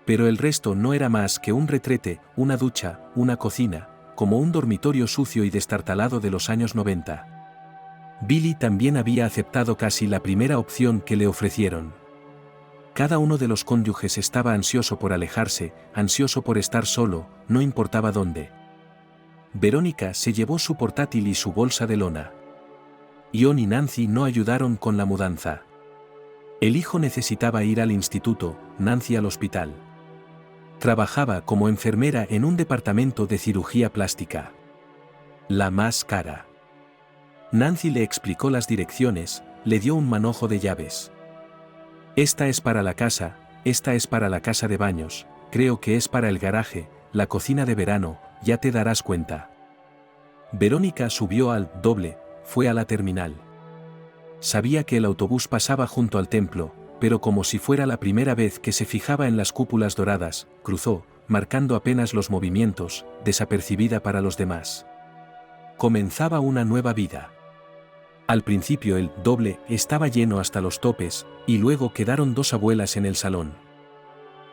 Pero el resto no era más que un retrete, una ducha, una cocina, como un dormitorio sucio y destartalado de los años 90. Billy también había aceptado casi la primera opción que le ofrecieron. Cada uno de los cónyuges estaba ansioso por alejarse, ansioso por estar solo, no importaba dónde. Verónica se llevó su portátil y su bolsa de lona. Ion y Nancy no ayudaron con la mudanza. El hijo necesitaba ir al instituto, Nancy al hospital. Trabajaba como enfermera en un departamento de cirugía plástica. La más cara. Nancy le explicó las direcciones, le dio un manojo de llaves. Esta es para la casa, esta es para la casa de baños, creo que es para el garaje, la cocina de verano, ya te darás cuenta. Verónica subió al doble, fue a la terminal. Sabía que el autobús pasaba junto al templo, pero como si fuera la primera vez que se fijaba en las cúpulas doradas, cruzó, marcando apenas los movimientos, desapercibida para los demás. Comenzaba una nueva vida. Al principio el doble estaba lleno hasta los topes, y luego quedaron dos abuelas en el salón.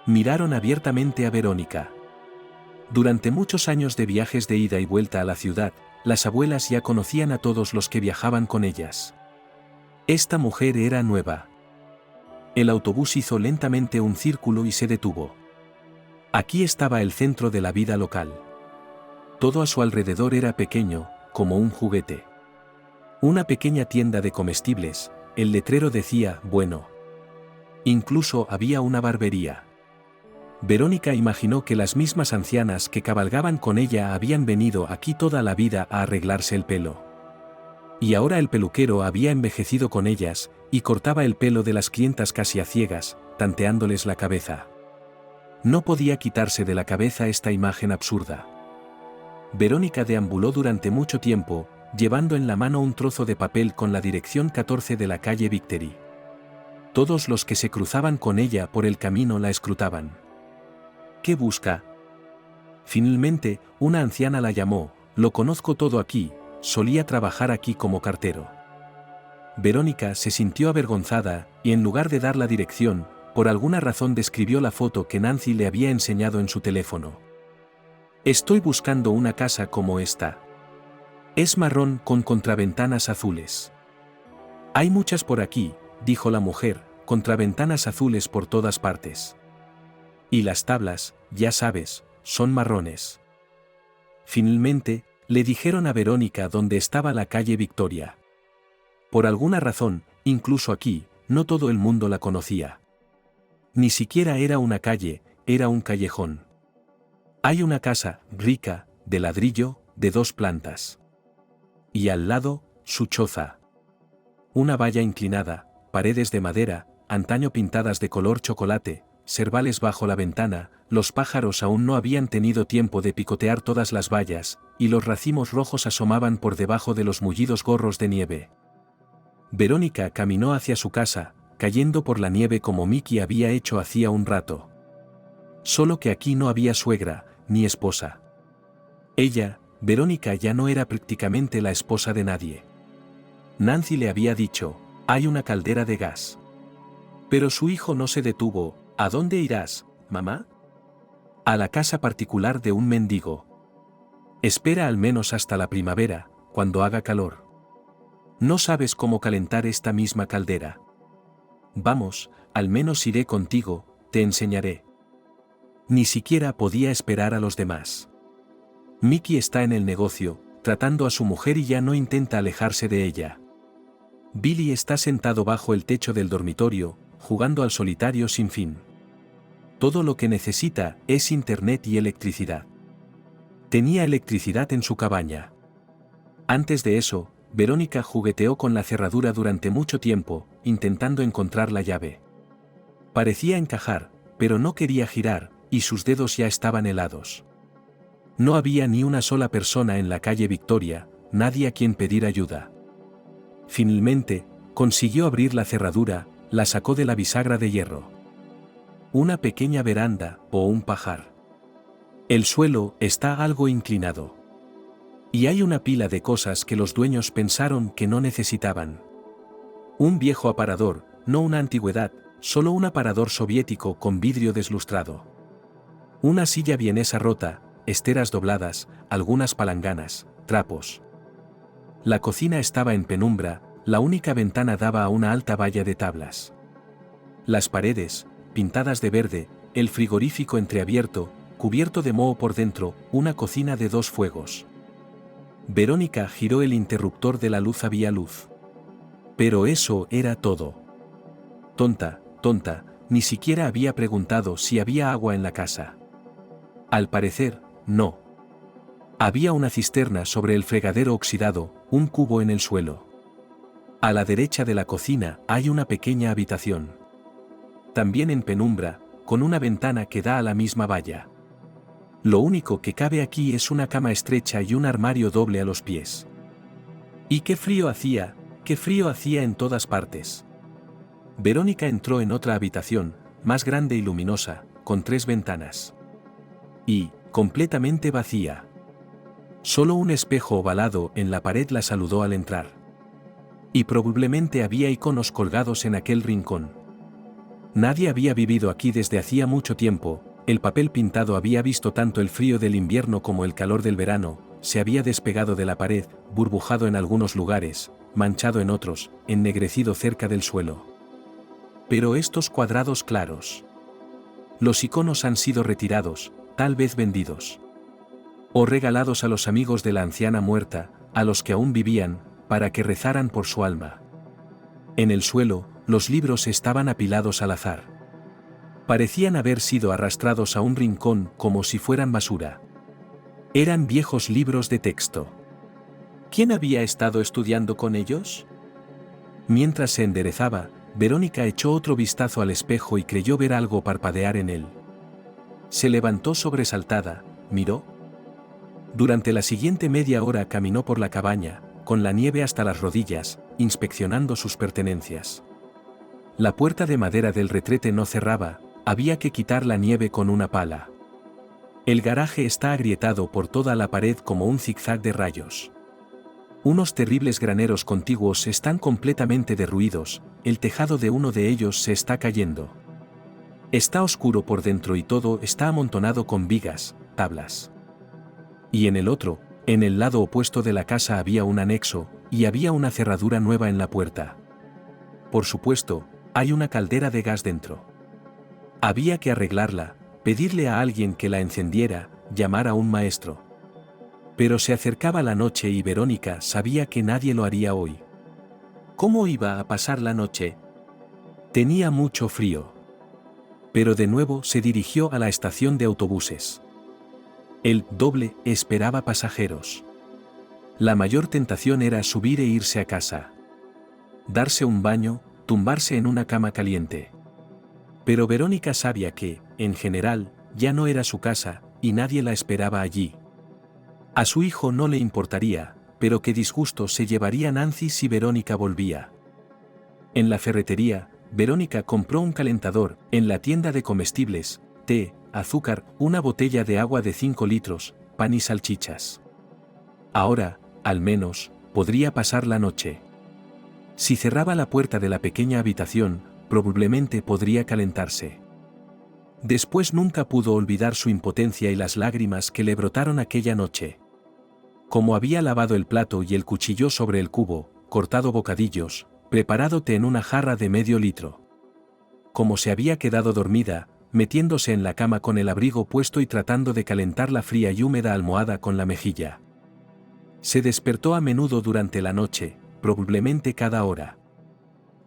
Miraron abiertamente a Verónica. Durante muchos años de viajes de ida y vuelta a la ciudad, las abuelas ya conocían a todos los que viajaban con ellas. Esta mujer era nueva. El autobús hizo lentamente un círculo y se detuvo. Aquí estaba el centro de la vida local. Todo a su alrededor era pequeño, como un juguete. Una pequeña tienda de comestibles, el letrero decía, bueno. Incluso había una barbería. Verónica imaginó que las mismas ancianas que cabalgaban con ella habían venido aquí toda la vida a arreglarse el pelo. Y ahora el peluquero había envejecido con ellas, y cortaba el pelo de las clientas casi a ciegas, tanteándoles la cabeza. No podía quitarse de la cabeza esta imagen absurda. Verónica deambuló durante mucho tiempo, llevando en la mano un trozo de papel con la dirección 14 de la calle Victory. Todos los que se cruzaban con ella por el camino la escrutaban. ¿Qué busca? Finalmente, una anciana la llamó, lo conozco todo aquí, solía trabajar aquí como cartero. Verónica se sintió avergonzada, y en lugar de dar la dirección, por alguna razón describió la foto que Nancy le había enseñado en su teléfono. Estoy buscando una casa como esta. Es marrón con contraventanas azules. Hay muchas por aquí, dijo la mujer, contraventanas azules por todas partes. Y las tablas, ya sabes, son marrones. Finalmente, le dijeron a Verónica dónde estaba la calle Victoria. Por alguna razón, incluso aquí, no todo el mundo la conocía. Ni siquiera era una calle, era un callejón. Hay una casa, rica, de ladrillo, de 2 plantas. Y al lado, su choza. Una valla inclinada, paredes de madera, antaño pintadas de color chocolate, cervales bajo la ventana, los pájaros aún no habían tenido tiempo de picotear todas las vallas, y los racimos rojos asomaban por debajo de los mullidos gorros de nieve. Verónica caminó hacia su casa, cayendo por la nieve como Mickey había hecho hacía un rato. Solo que aquí no había suegra, ni esposa. Ella, Verónica, ya no era prácticamente la esposa de nadie. Nancy le había dicho, hay una caldera de gas. Pero su hijo no se detuvo. ¿A dónde irás, mamá? A la casa particular de un mendigo. Espera al menos hasta la primavera, cuando haga calor. No sabes cómo calentar esta misma caldera. Vamos, al menos iré contigo, te enseñaré. Ni siquiera podía esperar a los demás. Mickey está en el negocio, tratando a su mujer y ya no intenta alejarse de ella. Billy está sentado bajo el techo del dormitorio, jugando al solitario sin fin. Todo lo que necesita es internet y electricidad. Tenía electricidad en su cabaña. Antes de eso, Verónica jugueteó con la cerradura durante mucho tiempo, intentando encontrar la llave. Parecía encajar, pero no quería girar, y sus dedos ya estaban helados. No había ni una sola persona en la calle Victoria, nadie a quien pedir ayuda. Finalmente, consiguió abrir la cerradura, la sacó de la bisagra de hierro. Una pequeña veranda, o un pajar. El suelo está algo inclinado. Y hay una pila de cosas que los dueños pensaron que no necesitaban. Un viejo aparador, no una antigüedad, solo un aparador soviético con vidrio deslustrado. Una silla vienesa rota, esteras dobladas, algunas palanganas, trapos. La cocina estaba en penumbra, la única ventana daba a una alta valla de tablas. Las paredes, pintadas de verde, el frigorífico entreabierto, cubierto de moho por dentro, una cocina de 2 fuegos. Verónica giró el interruptor de la luz, había luz. Pero eso era todo. Tonta, ni siquiera había preguntado si había agua en la casa. Al parecer, no. Había una cisterna sobre el fregadero oxidado, un cubo en el suelo. A la derecha de la cocina hay una pequeña habitación. También en penumbra, con una ventana que da a la misma valla. Lo único que cabe aquí es una cama estrecha y un armario doble a los pies. Y qué frío hacía en todas partes. Verónica entró en otra habitación, más grande y luminosa, con 3 ventanas. Y, completamente vacía. Solo un espejo ovalado en la pared la saludó al entrar. Y probablemente había iconos colgados en aquel rincón. Nadie había vivido aquí desde hacía mucho tiempo, el papel pintado había visto tanto el frío del invierno como el calor del verano, se había despegado de la pared, burbujado en algunos lugares, manchado en otros, ennegrecido cerca del suelo. Pero estos cuadrados claros. Los iconos han sido retirados, tal vez vendidos. O regalados a los amigos de la anciana muerta, a los que aún vivían, para que rezaran por su alma. En el suelo, los libros estaban apilados al azar. Parecían haber sido arrastrados a un rincón como si fueran basura. Eran viejos libros de texto. ¿Quién había estado estudiando con ellos? Mientras se enderezaba, Verónica echó otro vistazo al espejo y creyó ver algo parpadear en él. Se levantó sobresaltada, miró. Durante la siguiente media hora caminó por la cabaña, con la nieve hasta las rodillas, inspeccionando sus pertenencias. La puerta de madera del retrete no cerraba, había que quitar la nieve con una pala. El garaje está agrietado por toda la pared como un zigzag de rayos. Unos terribles graneros contiguos están completamente derruidos, el tejado de uno de ellos se está cayendo. Está oscuro por dentro y todo está amontonado con vigas, tablas. Y en el otro, en el lado opuesto de la casa había un anexo, y había una cerradura nueva en la puerta. Por supuesto, hay una caldera de gas dentro. Había que arreglarla, pedirle a alguien que la encendiera, llamar a un maestro. Pero se acercaba la noche y Verónica sabía que nadie lo haría hoy. ¿Cómo iba a pasar la noche? Tenía mucho frío. Pero de nuevo se dirigió a la estación de autobuses. El doble esperaba pasajeros. La mayor tentación era subir e irse a casa. Darse un baño, tumbarse en una cama caliente. Pero Verónica sabía que, en general, ya no era su casa, y nadie la esperaba allí. A su hijo no le importaría, pero qué disgusto se llevaría Nancy si Verónica volvía. En la ferretería, Verónica compró un calentador, en la tienda de comestibles, té, azúcar, una botella de agua de 5 litros, pan y salchichas. Ahora, al menos, podría pasar la noche. Si cerraba la puerta de la pequeña habitación, probablemente podría calentarse. Después nunca pudo olvidar su impotencia y las lágrimas que le brotaron aquella noche. Como había lavado el plato y el cuchillo sobre el cubo, cortado bocadillos, preparado té en una jarra de medio litro. Como se había quedado dormida, metiéndose en la cama con el abrigo puesto y tratando de calentar la fría y húmeda almohada con la mejilla. Se despertó a menudo durante la noche, probablemente cada hora.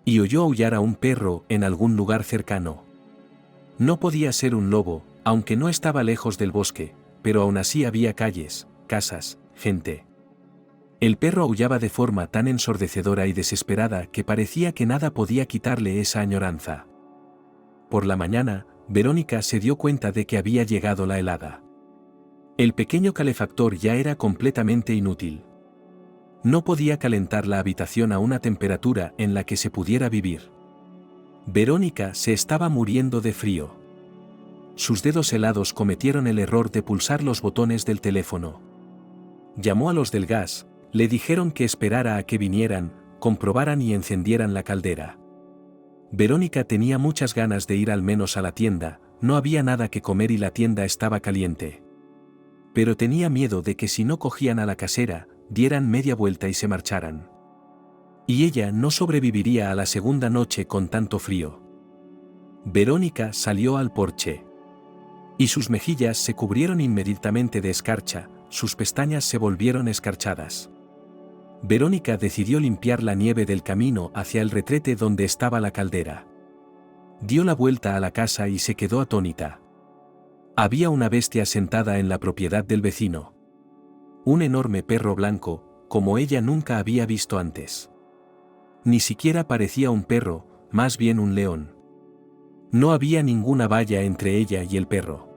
Y oyó aullar a un perro en algún lugar cercano. No podía ser un lobo, aunque no estaba lejos del bosque, pero aún así había calles, casas, gente. El perro aullaba de forma tan ensordecedora y desesperada que parecía que nada podía quitarle esa añoranza. Por la mañana, Verónica se dio cuenta de que había llegado la helada. El pequeño calefactor ya era completamente inútil. No podía calentar la habitación a una temperatura en la que se pudiera vivir. Verónica se estaba muriendo de frío. Sus dedos helados cometieron el error de pulsar los botones del teléfono. Llamó a los del gas, le dijeron que esperara a que vinieran, comprobaran y encendieran la caldera. Verónica tenía muchas ganas de ir al menos a la tienda, no había nada que comer y la tienda estaba caliente. Pero tenía miedo de que si no cogían a la casera, dieran media vuelta y se marcharan. Y ella no sobreviviría a la segunda noche con tanto frío. Verónica salió al porche. Y sus mejillas se cubrieron inmediatamente de escarcha, sus pestañas se volvieron escarchadas. Verónica decidió limpiar la nieve del camino hacia el retrete donde estaba la caldera. Dio la vuelta a la casa y se quedó atónita. Había una bestia sentada en la propiedad del vecino. Un enorme perro blanco, como ella nunca había visto antes. Ni siquiera parecía un perro, más bien un león. No había ninguna valla entre ella y el perro.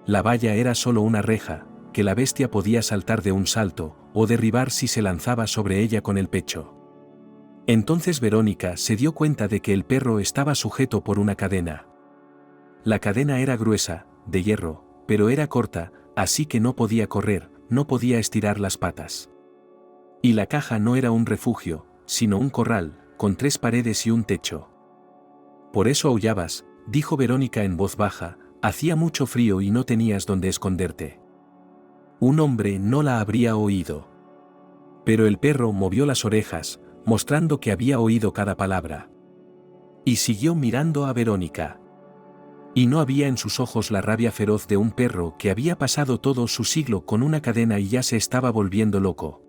La valla era solo una reja, que la bestia podía saltar de un salto, o derribar si se lanzaba sobre ella con el pecho. Entonces Verónica se dio cuenta de que el perro estaba sujeto por una cadena. La cadena era gruesa, de hierro, pero era corta, así que no podía correr, no podía estirar las patas. Y la caja no era un refugio, sino un corral, con 3 paredes y un techo. Por eso aullabas, dijo Verónica en voz baja, hacía mucho frío y no tenías donde esconderte. Un hombre no la habría oído. Pero el perro movió las orejas, mostrando que había oído cada palabra. Y siguió mirando a Verónica. Y no había en sus ojos la rabia feroz de un perro que había pasado todo su siglo con una cadena y ya se estaba volviendo loco.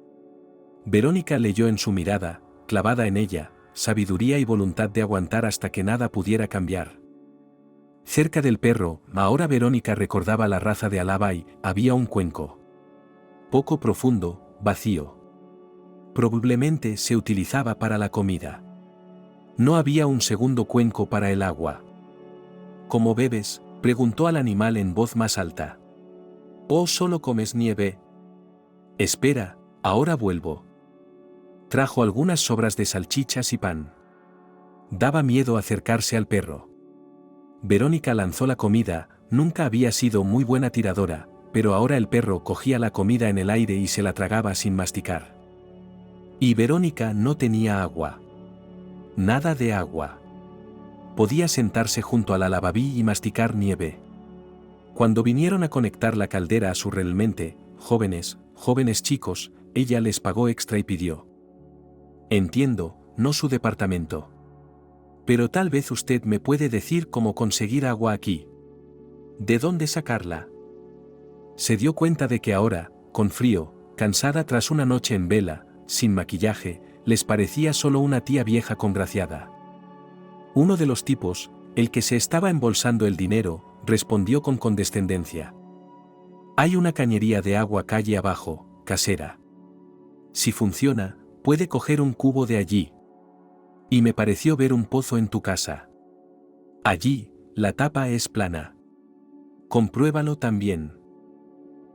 Verónica leyó en su mirada, clavada en ella, sabiduría y voluntad de aguantar hasta que nada pudiera cambiar. Cerca del perro, ahora Verónica recordaba la raza de Alabai, había un cuenco. Poco profundo, vacío. Probablemente se utilizaba para la comida. No había un segundo cuenco para el agua. ¿Cómo bebes?, preguntó al animal en voz más alta. ¿O solo comes nieve? Espera, ahora vuelvo. Trajo algunas sobras de salchichas y pan. Daba miedo acercarse al perro. Verónica lanzó la comida, nunca había sido muy buena tiradora, pero ahora el perro cogía la comida en el aire y se la tragaba sin masticar. Y Verónica no tenía agua. Nada de agua. Podía sentarse junto a la lavaví y masticar nieve. Cuando vinieron a conectar la caldera a su relmente, jóvenes chicos, ella les pagó extra y pidió. Entiendo, no su departamento. Pero tal vez usted me puede decir cómo conseguir agua aquí. ¿De dónde sacarla? Se dio cuenta de que ahora, con frío, cansada tras una noche en vela, sin maquillaje, les parecía solo una tía vieja congraciada. Uno de los tipos, el que se estaba embolsando el dinero, respondió con condescendencia. Hay una cañería de agua calle abajo, casera. Si funciona, puede coger un cubo de allí. Y me pareció ver un pozo en tu casa. Allí, la tapa es plana. Compruébalo también.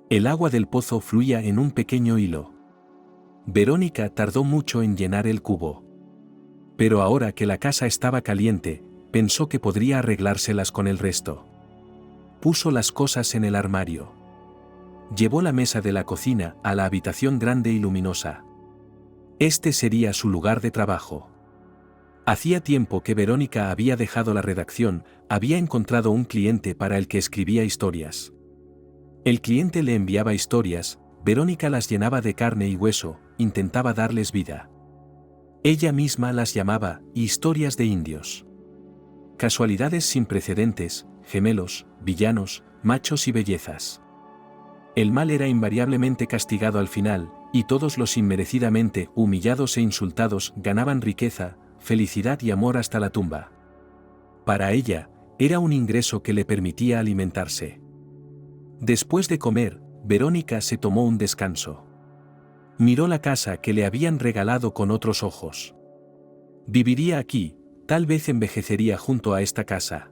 El agua del pozo fluía en un pequeño hilo. Verónica tardó mucho en llenar el cubo. Pero ahora que la casa estaba caliente, pensó que podría arreglárselas con el resto. Puso las cosas en el armario. Llevó la mesa de la cocina a la habitación grande y luminosa. Este sería su lugar de trabajo. Hacía tiempo que Verónica había dejado la redacción, había encontrado un cliente para el que escribía historias. El cliente le enviaba historias, Verónica las llenaba de carne y hueso, intentaba darles vida. Ella misma las llamaba historias de indios. Casualidades sin precedentes, gemelos, villanos, machos y bellezas. El mal era invariablemente castigado al final, y todos los inmerecidamente humillados e insultados ganaban riqueza, felicidad y amor hasta la tumba. Para ella, era un ingreso que le permitía alimentarse. Después de comer, Verónica se tomó un descanso. Miró la casa que le habían regalado con otros ojos. Viviría aquí, tal vez envejecería junto a esta casa.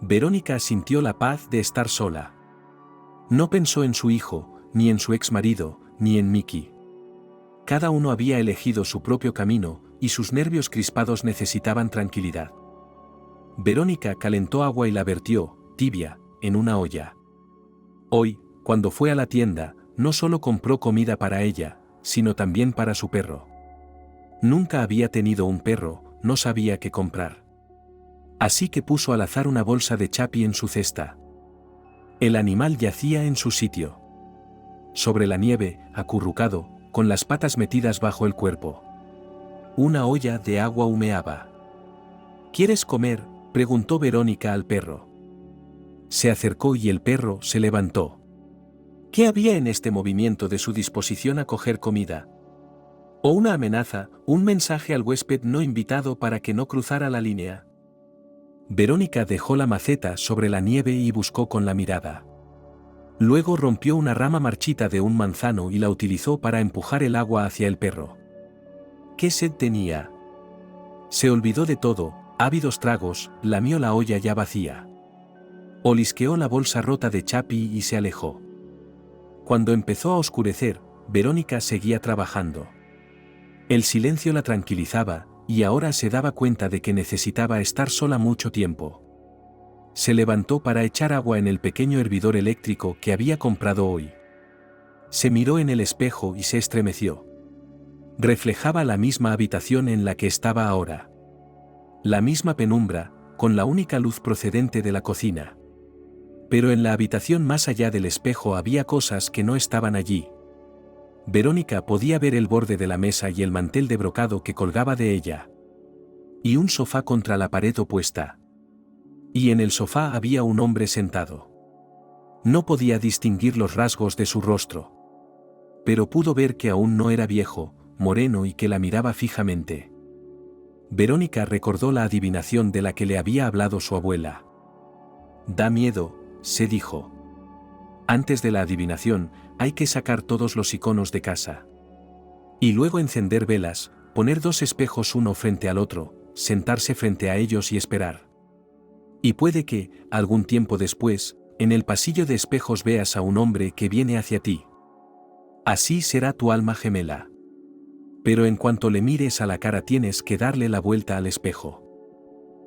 Verónica sintió la paz de estar sola. No pensó en su hijo, ni en su exmarido, ni en Mickey. Cada uno había elegido su propio camino, y sus nervios crispados necesitaban tranquilidad. Verónica calentó agua y la vertió, tibia, en una olla. Hoy, cuando fue a la tienda, no solo compró comida para ella, sino también para su perro. Nunca había tenido un perro, no sabía qué comprar. Así que puso al azar una bolsa de chapi en su cesta. El animal yacía en su sitio. Sobre la nieve, acurrucado, con las patas metidas bajo el cuerpo. Una olla de agua humeaba. ¿Quieres comer?, preguntó Verónica al perro. Se acercó y el perro se levantó. ¿Qué había en este movimiento de su disposición a coger comida? ¿O una amenaza, un mensaje al huésped no invitado para que no cruzara la línea? Verónica dejó la maceta sobre la nieve y buscó con la mirada. Luego rompió una rama marchita de un manzano y la utilizó para empujar el agua hacia el perro. ¿Qué sed tenía? Se olvidó de todo, ávidos tragos, lamió la olla ya vacía. Olisqueó la bolsa rota de chapi y se alejó. Cuando empezó a oscurecer, Verónica seguía trabajando. El silencio la tranquilizaba, y ahora se daba cuenta de que necesitaba estar sola mucho tiempo. Se levantó para echar agua en el pequeño hervidor eléctrico que había comprado hoy. Se miró en el espejo y se estremeció. Reflejaba la misma habitación en la que estaba ahora. La misma penumbra, con la única luz procedente de la cocina. Pero en la habitación más allá del espejo había cosas que no estaban allí. Verónica podía ver el borde de la mesa y el mantel de brocado que colgaba de ella. Y un sofá contra la pared opuesta. Y en el sofá había un hombre sentado. No podía distinguir los rasgos de su rostro. Pero pudo ver que aún no era viejo, moreno y que la miraba fijamente. Verónica recordó la adivinación de la que le había hablado su abuela. Da miedo, se dijo. Antes de la adivinación, hay que sacar todos los iconos de casa. Y luego encender velas, poner dos espejos uno frente al otro, sentarse frente a ellos y esperar. Y puede que, algún tiempo después, en el pasillo de espejos veas a un hombre que viene hacia ti. Así será tu alma gemela. Pero en cuanto le mires a la cara tienes que darle la vuelta al espejo.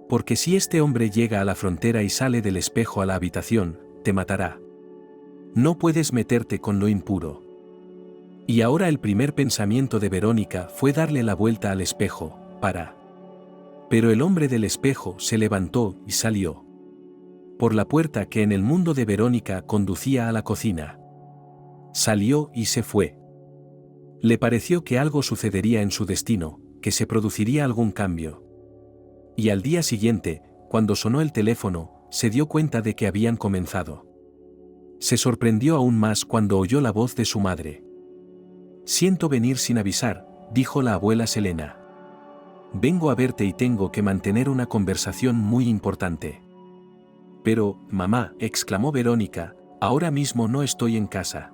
Porque si este hombre llega a la frontera y sale del espejo a la habitación, te matará. No puedes meterte con lo impuro. Y ahora el primer pensamiento de Verónica fue darle la vuelta al espejo, para. Pero el hombre del espejo se levantó y salió. Por la puerta que en el mundo de Verónica conducía a la cocina. Salió y se fue. Le pareció que algo sucedería en su destino, que se produciría algún cambio. Y al día siguiente, cuando sonó el teléfono, se dio cuenta de que habían comenzado. Se sorprendió aún más cuando oyó la voz de su madre. Siento venir sin avisar, dijo la abuela Selena. Vengo a verte y tengo que mantener una conversación muy importante. Pero, mamá, exclamó Verónica, ahora mismo no estoy en casa.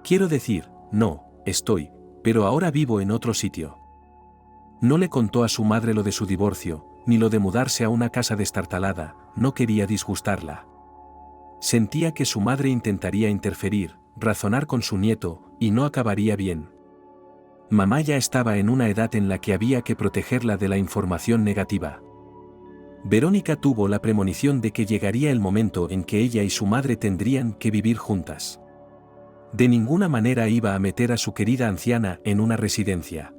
Quiero decir, no, estoy, pero ahora vivo en otro sitio. No le contó a su madre lo de su divorcio, ni lo de mudarse a una casa destartalada, no quería disgustarla. Sentía que su madre intentaría interferir, razonar con su nieto, y no acabaría bien. Mamá ya estaba en una edad en la que había que protegerla de la información negativa. Verónica tuvo la premonición de que llegaría el momento en que ella y su madre tendrían que vivir juntas. De ninguna manera iba a meter a su querida anciana en una residencia.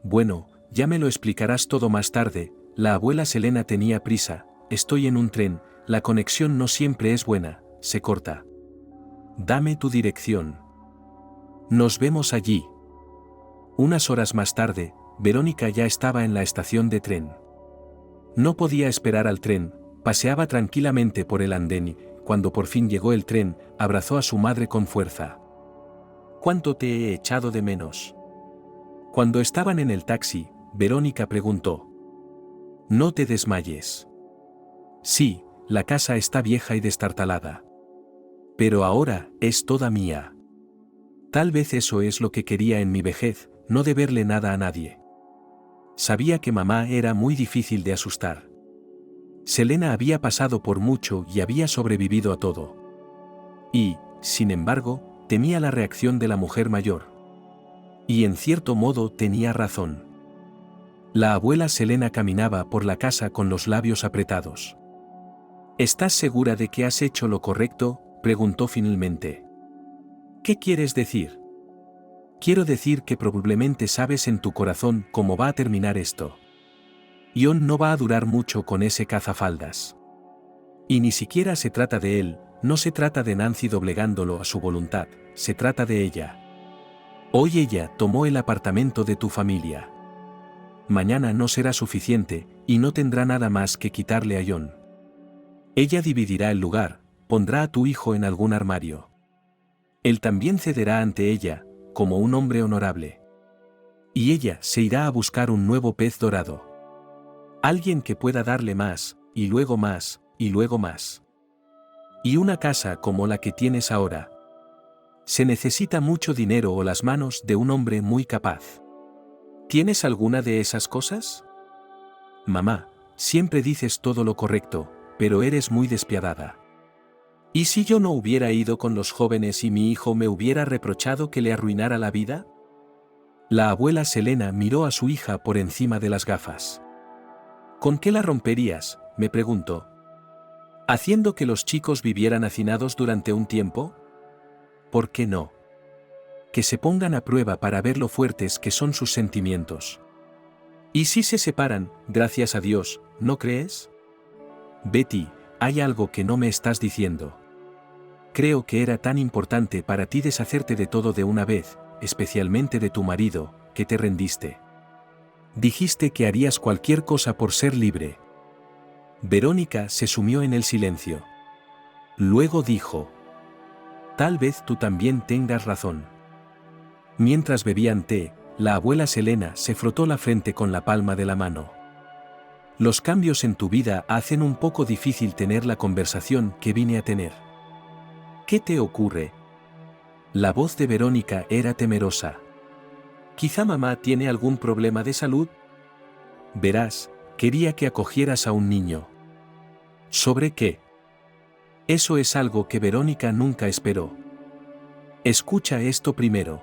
Bueno, ya me lo explicarás todo más tarde. La abuela Selena tenía prisa. Estoy en un tren, la conexión no siempre es buena, se corta. Dame tu dirección. Nos vemos allí. Unas horas más tarde, Verónica ya estaba en la estación de tren. No podía esperar al tren, paseaba tranquilamente por el andén y, cuando por fin llegó el tren, abrazó a su madre con fuerza. ¿Cuánto te he echado de menos? Cuando estaban en el taxi, Verónica preguntó. No te desmayes. Sí, la casa está vieja y destartalada. Pero ahora es toda mía. Tal vez eso es lo que quería en mi vejez, no deberle nada a nadie. Sabía que mamá era muy difícil de asustar. Selena había pasado por mucho y había sobrevivido a todo. Y, sin embargo, temía la reacción de la mujer mayor. Y en cierto modo tenía razón. La abuela Selena caminaba por la casa con los labios apretados. ¿Estás segura de que has hecho lo correcto?, preguntó finalmente. ¿Qué quieres decir? Quiero decir que probablemente sabes en tu corazón cómo va a terminar esto. Ion no va a durar mucho con ese cazafaldas. Y ni siquiera se trata de él, no se trata de Nancy doblegándolo a su voluntad, se trata de ella. Hoy ella tomó el apartamento de tu familia. Mañana no será suficiente, y no tendrá nada más que quitarle a Ion. Ella dividirá el lugar, pondrá a tu hijo en algún armario. Él también cederá ante ella, como un hombre honorable. Y ella se irá a buscar un nuevo pez dorado. Alguien que pueda darle más, y luego más, y luego más. Y una casa como la que tienes ahora. Se necesita mucho dinero o las manos de un hombre muy capaz. ¿Tienes alguna de esas cosas? Mamá, siempre dices todo lo correcto, pero eres muy despiadada. ¿Y si yo no hubiera ido con los jóvenes y mi hijo me hubiera reprochado que le arruinara la vida? La abuela Selena miró a su hija por encima de las gafas. ¿Con qué la romperías?, me preguntó. ¿Haciendo que los chicos vivieran hacinados durante un tiempo? ¿Por qué no? Que se pongan a prueba para ver lo fuertes que son sus sentimientos. ¿Y si se separan, gracias a Dios, no crees? Betty, hay algo que no me estás diciendo. Creo que era tan importante para ti deshacerte de todo de una vez, especialmente de tu marido, que te rendiste. Dijiste que harías cualquier cosa por ser libre. Verónica se sumió en el silencio. Luego dijo: tal vez tú también tengas razón. Mientras bebían té, la abuela Selena se frotó la frente con la palma de la mano. Los cambios en tu vida hacen un poco difícil tener la conversación que vine a tener. ¿Qué te ocurre? La voz de Verónica era temerosa. ¿Quizá mamá tiene algún problema de salud? Verás, quería que acogieras a un niño. ¿Sobre qué? Eso es algo que Verónica nunca esperó. Escucha esto primero.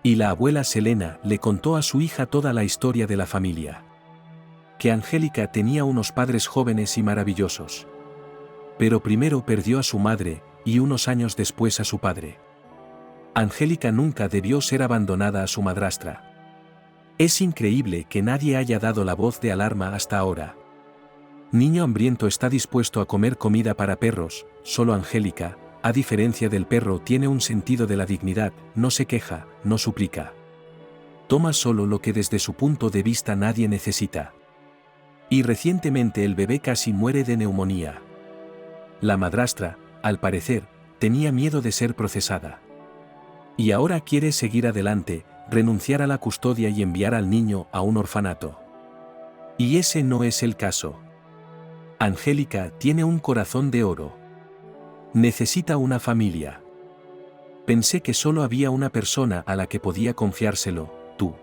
Y la abuela Selena le contó a su hija toda la historia de la familia. Que Angélica tenía unos padres jóvenes y maravillosos. Pero primero perdió a su madre, y unos años después a su padre. Angélica nunca debió ser abandonada a su madrastra. Es increíble que nadie haya dado la voz de alarma hasta ahora. Niño hambriento está dispuesto a comer comida para perros, solo Angélica, a diferencia del perro, tiene un sentido de la dignidad, no se queja, no suplica. Toma solo lo que desde su punto de vista nadie necesita. Y recientemente el bebé casi muere de neumonía. La madrastra, al parecer, tenía miedo de ser procesada. Y ahora quiere seguir adelante, renunciar a la custodia y enviar al niño a un orfanato. Y ese no es el caso. Angélica tiene un corazón de oro. Necesita una familia. Pensé que solo había una persona a la que podía confiárselo, tú.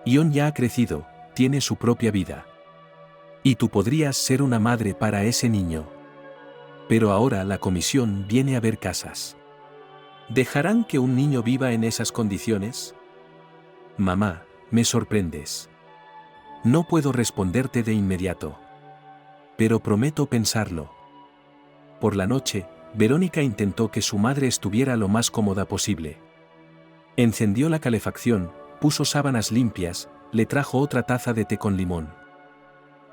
Ion ya ha crecido, tiene su propia vida. Y tú podrías ser una madre para ese niño. Pero ahora la comisión viene a ver casas. ¿Dejarán que un niño viva en esas condiciones? Mamá, me sorprendes. No puedo responderte de inmediato. Pero prometo pensarlo. Por la noche, Verónica intentó que su madre estuviera lo más cómoda posible. Encendió la calefacción, puso sábanas limpias, le trajo otra taza de té con limón.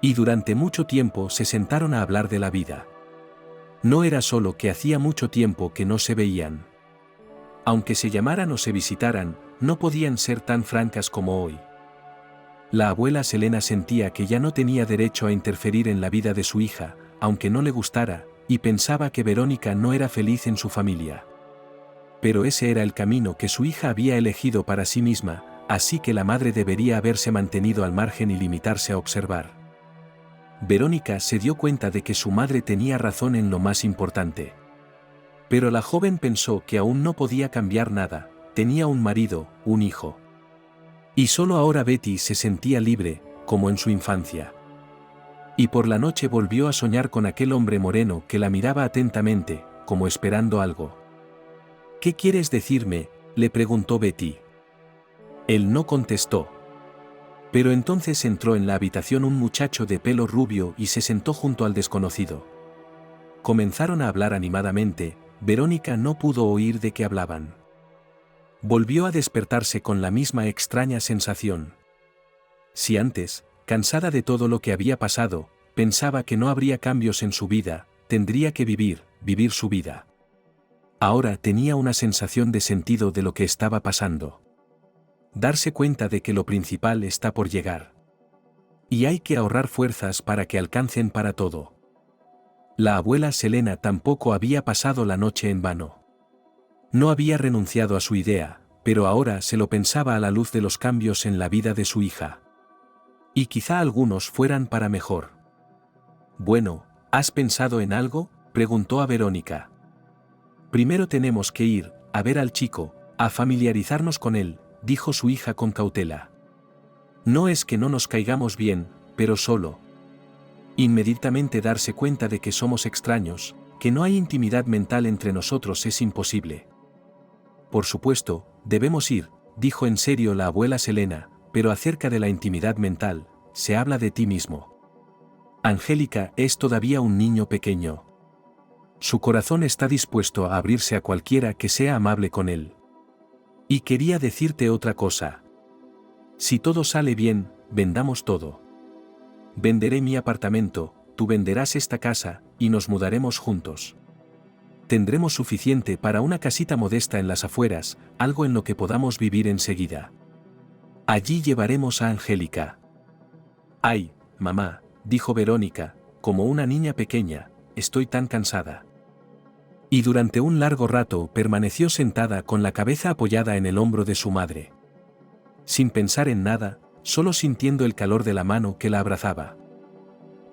Y durante mucho tiempo se sentaron a hablar de la vida. No era solo que hacía mucho tiempo que no se veían. Aunque se llamaran o se visitaran, no podían ser tan francas como hoy. La abuela Selena sentía que ya no tenía derecho a interferir en la vida de su hija, aunque no le gustara, y pensaba que Verónica no era feliz en su familia. Pero ese era el camino que su hija había elegido para sí misma, así que la madre debería haberse mantenido al margen y limitarse a observar. Verónica se dio cuenta de que su madre tenía razón en lo más importante. Pero la joven pensó que aún no podía cambiar nada, tenía un marido, un hijo. Y solo ahora Betty se sentía libre, como en su infancia. Y por la noche volvió a soñar con aquel hombre moreno que la miraba atentamente, como esperando algo. ¿Qué quieres decirme?, le preguntó Betty. Él no contestó. Pero entonces entró en la habitación un muchacho de pelo rubio y se sentó junto al desconocido. Comenzaron a hablar animadamente. Verónica no pudo oír de qué hablaban. Volvió a despertarse con la misma extraña sensación. Si antes, cansada de todo lo que había pasado, pensaba que no habría cambios en su vida, tendría que vivir su vida. Ahora tenía una sensación de sentido de lo que estaba pasando. Darse cuenta de que lo principal está por llegar. Y hay que ahorrar fuerzas para que alcancen para todo. La abuela Selena tampoco había pasado la noche en vano. No había renunciado a su idea, pero ahora se lo pensaba a la luz de los cambios en la vida de su hija. Y quizá algunos fueran para mejor. Bueno, ¿has pensado en algo?, preguntó a Verónica. Primero tenemos que ir a ver al chico, a familiarizarnos con él, dijo su hija con cautela. No es que no nos caigamos bien, pero solo. Inmediatamente darse cuenta de que somos extraños, que no hay intimidad mental entre nosotros es imposible. Por supuesto, debemos ir, dijo en serio la abuela Selena, pero acerca de la intimidad mental, se habla de ti mismo. Angélica es todavía un niño pequeño. Su corazón está dispuesto a abrirse a cualquiera que sea amable con él. Y quería decirte otra cosa. Si todo sale bien, vendamos todo. Venderé mi apartamento, tú venderás esta casa, y nos mudaremos juntos. Tendremos suficiente para una casita modesta en las afueras, algo en lo que podamos vivir enseguida. Allí llevaremos a Angélica. Ay, mamá, dijo Verónica, como una niña pequeña, estoy tan cansada. Y durante un largo rato permaneció sentada con la cabeza apoyada en el hombro de su madre. Sin pensar en nada, solo sintiendo el calor de la mano que la abrazaba.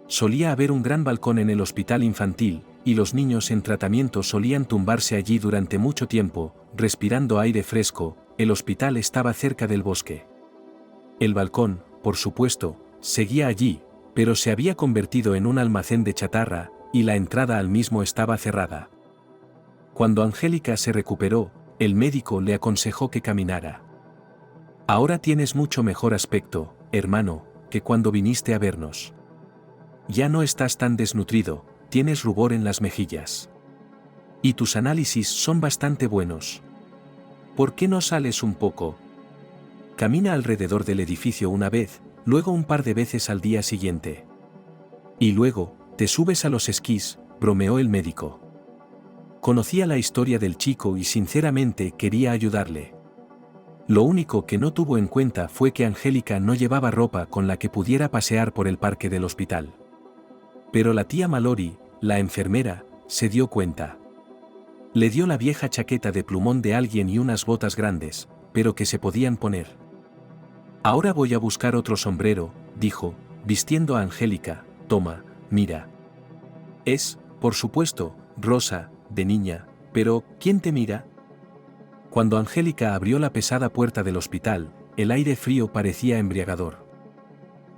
Solía haber un gran balcón en el hospital infantil, y los niños en tratamiento solían tumbarse allí durante mucho tiempo, respirando aire fresco. El hospital estaba cerca del bosque. El balcón, por supuesto, seguía allí, pero se había convertido en un almacén de chatarra, y la entrada al mismo estaba cerrada. Cuando Angélica se recuperó, el médico le aconsejó que caminara. Ahora tienes mucho mejor aspecto, hermano, que cuando viniste a vernos. Ya no estás tan desnutrido, tienes rubor en las mejillas. Y tus análisis son bastante buenos. ¿Por qué no sales un poco? Camina alrededor del edificio una vez, luego un par de veces al día siguiente. Y luego, te subes a los esquís, bromeó el médico. Conocía la historia del chico y sinceramente quería ayudarle. Lo único que no tuvo en cuenta fue que Angélica no llevaba ropa con la que pudiera pasear por el parque del hospital. Pero la tía Mallory, la enfermera, se dio cuenta. Le dio la vieja chaqueta de plumón de alguien y unas botas grandes, pero que se podían poner. Ahora voy a buscar otro sombrero, dijo, vistiendo a Angélica. Toma, mira. Es, por supuesto, rosa, de niña, pero ¿quién te mira? Cuando Angélica abrió la pesada puerta del hospital, el aire frío parecía embriagador.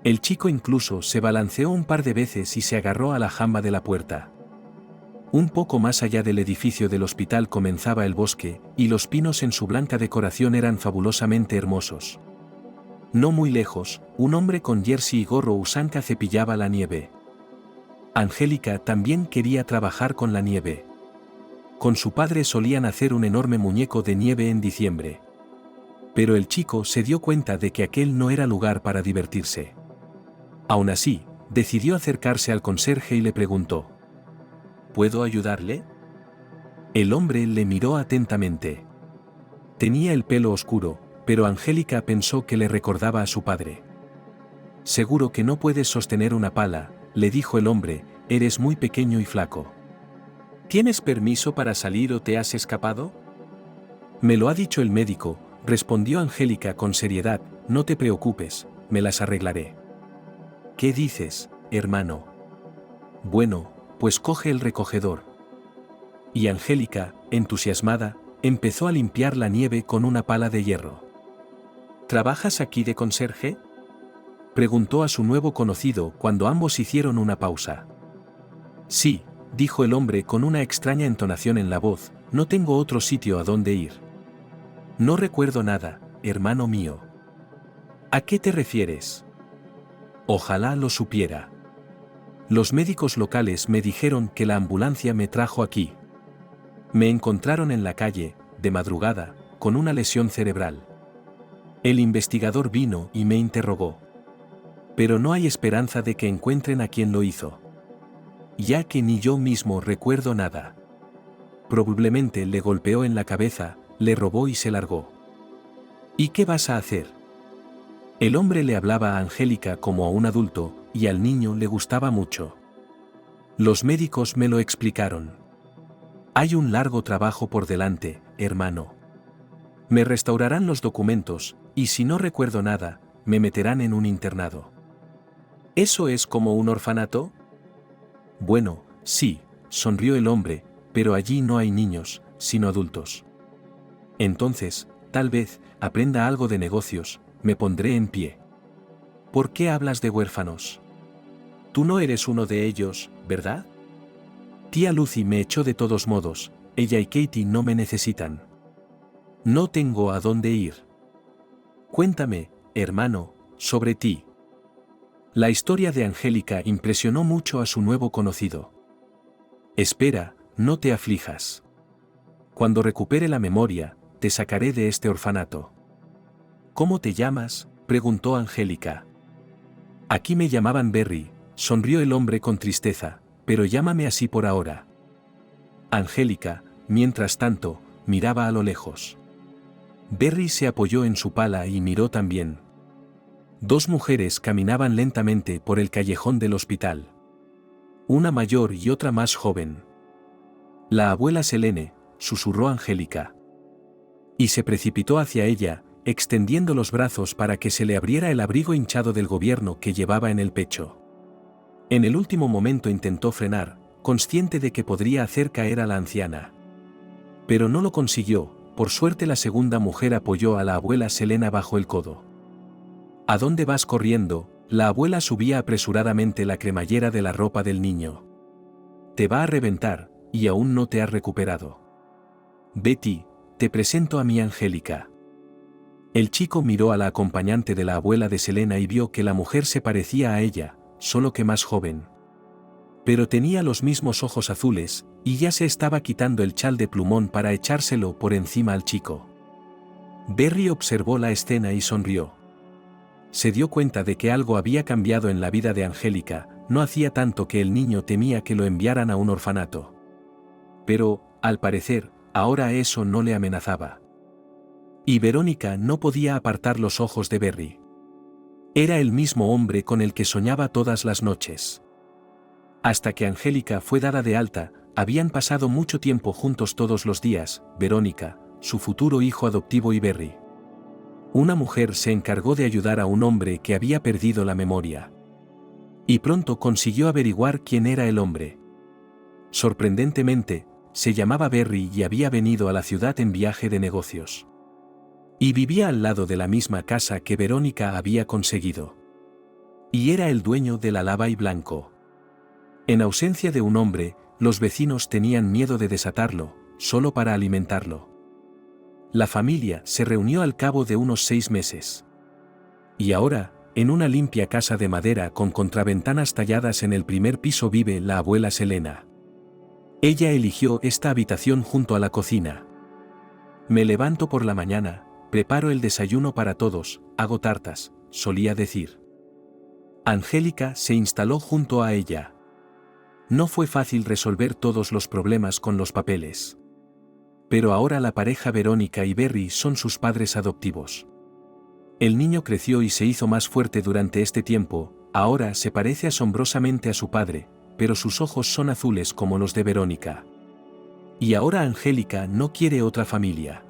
El chico incluso se balanceó un par de veces y se agarró a la jamba de la puerta. Un poco más allá del edificio del hospital comenzaba el bosque, y los pinos en su blanca decoración eran fabulosamente hermosos. No muy lejos, un hombre con jersey y gorro usanca cepillaba la nieve. Angélica también quería trabajar con la nieve. Con su padre solían hacer un enorme muñeco de nieve en diciembre. Pero el chico se dio cuenta de que aquel no era lugar para divertirse. Aún así, decidió acercarse al conserje y le preguntó: ¿Puedo ayudarle? El hombre le miró atentamente. Tenía el pelo oscuro, pero Angélica pensó que le recordaba a su padre. Seguro que no puedes sostener una pala, le dijo el hombre, eres muy pequeño y flaco. ¿Tienes permiso para salir o te has escapado? Me lo ha dicho el médico, respondió Angélica con seriedad, no te preocupes, me las arreglaré. ¿Qué dices, hermano? Bueno, pues coge el recogedor. Y Angélica, entusiasmada, empezó a limpiar la nieve con una pala de hierro. ¿Trabajas aquí de conserje?, preguntó a su nuevo conocido cuando ambos hicieron una pausa. Sí, dijo el hombre con una extraña entonación en la voz, no tengo otro sitio a donde ir. No recuerdo nada, hermano mío. ¿A qué te refieres? Ojalá lo supiera. Los médicos locales me dijeron que la ambulancia me trajo aquí. Me encontraron en la calle, de madrugada, con una lesión cerebral. El investigador vino y me interrogó. Pero no hay esperanza de que encuentren a quien lo hizo. Ya que ni yo mismo recuerdo nada. Probablemente le golpeó en la cabeza, le robó y se largó. ¿Y qué vas a hacer? El hombre le hablaba a Angélica como a un adulto, y al niño le gustaba mucho. Los médicos me lo explicaron. Hay un largo trabajo por delante, hermano. Me restaurarán los documentos, y si no recuerdo nada, me meterán en un internado. ¿Eso es como un orfanato? Bueno, sí, sonrió el hombre, pero allí no hay niños, sino adultos. Entonces, tal vez, aprenda algo de negocios, me pondré en pie. ¿Por qué hablas de huérfanos? Tú no eres uno de ellos, ¿verdad? Tía Lucy me echó de todos modos, ella y Katie no me necesitan. No tengo a dónde ir. Cuéntame, hermano, sobre ti. La historia de Angélica impresionó mucho a su nuevo conocido. Espera, no te aflijas. Cuando recupere la memoria, te sacaré de este orfanato. ¿Cómo te llamas?, preguntó Angélica. Aquí me llamaban Berry, sonrió el hombre con tristeza, pero llámame así por ahora. Angélica, mientras tanto, miraba a lo lejos. Berry se apoyó en su pala y miró también. Dos mujeres caminaban lentamente por el callejón del hospital. Una mayor y otra más joven. La abuela Selene, susurró Angélica. Y se precipitó hacia ella, extendiendo los brazos para que se le abriera el abrigo hinchado del gobierno que llevaba en el pecho. En el último momento intentó frenar, consciente de que podría hacer caer a la anciana. Pero no lo consiguió, por suerte la segunda mujer apoyó a la abuela Selena bajo el codo. ¿A dónde vas corriendo?, la abuela subía apresuradamente la cremallera de la ropa del niño. Te va a reventar, y aún no te has recuperado. Betty, te presento a mi Angélica. El chico miró a la acompañante de la abuela de Selena y vio que la mujer se parecía a ella, solo que más joven. Pero tenía los mismos ojos azules, y ya se estaba quitando el chal de plumón para echárselo por encima al chico. Berry observó la escena y sonrió. Se dio cuenta de que algo había cambiado en la vida de Angélica, no hacía tanto que el niño temía que lo enviaran a un orfanato. Pero, al parecer, ahora eso no le amenazaba. Y Verónica no podía apartar los ojos de Berry. Era el mismo hombre con el que soñaba todas las noches. Hasta que Angélica fue dada de alta, habían pasado mucho tiempo juntos todos los días, Verónica, su futuro hijo adoptivo y Berry. Una mujer se encargó de ayudar a un hombre que había perdido la memoria. Y pronto consiguió averiguar quién era el hombre. Sorprendentemente, se llamaba Berry y había venido a la ciudad en viaje de negocios. Y vivía al lado de la misma casa que Verónica había conseguido. Y era el dueño de la lava y blanco. En ausencia de un hombre, los vecinos tenían miedo de desatarlo, solo para alimentarlo. La familia se reunió al cabo de unos 6 meses. Y ahora, en una limpia casa de madera con contraventanas talladas en el primer piso vive la abuela Selena. Ella eligió esta habitación junto a la cocina. Me levanto por la mañana, preparo el desayuno para todos, hago tartas, solía decir. Angélica se instaló junto a ella. No fue fácil resolver todos los problemas con los papeles. Pero ahora la pareja Verónica y Berry son sus padres adoptivos. El niño creció y se hizo más fuerte durante este tiempo, ahora se parece asombrosamente a su padre, pero sus ojos son azules como los de Verónica. Y ahora Angélica no quiere otra familia.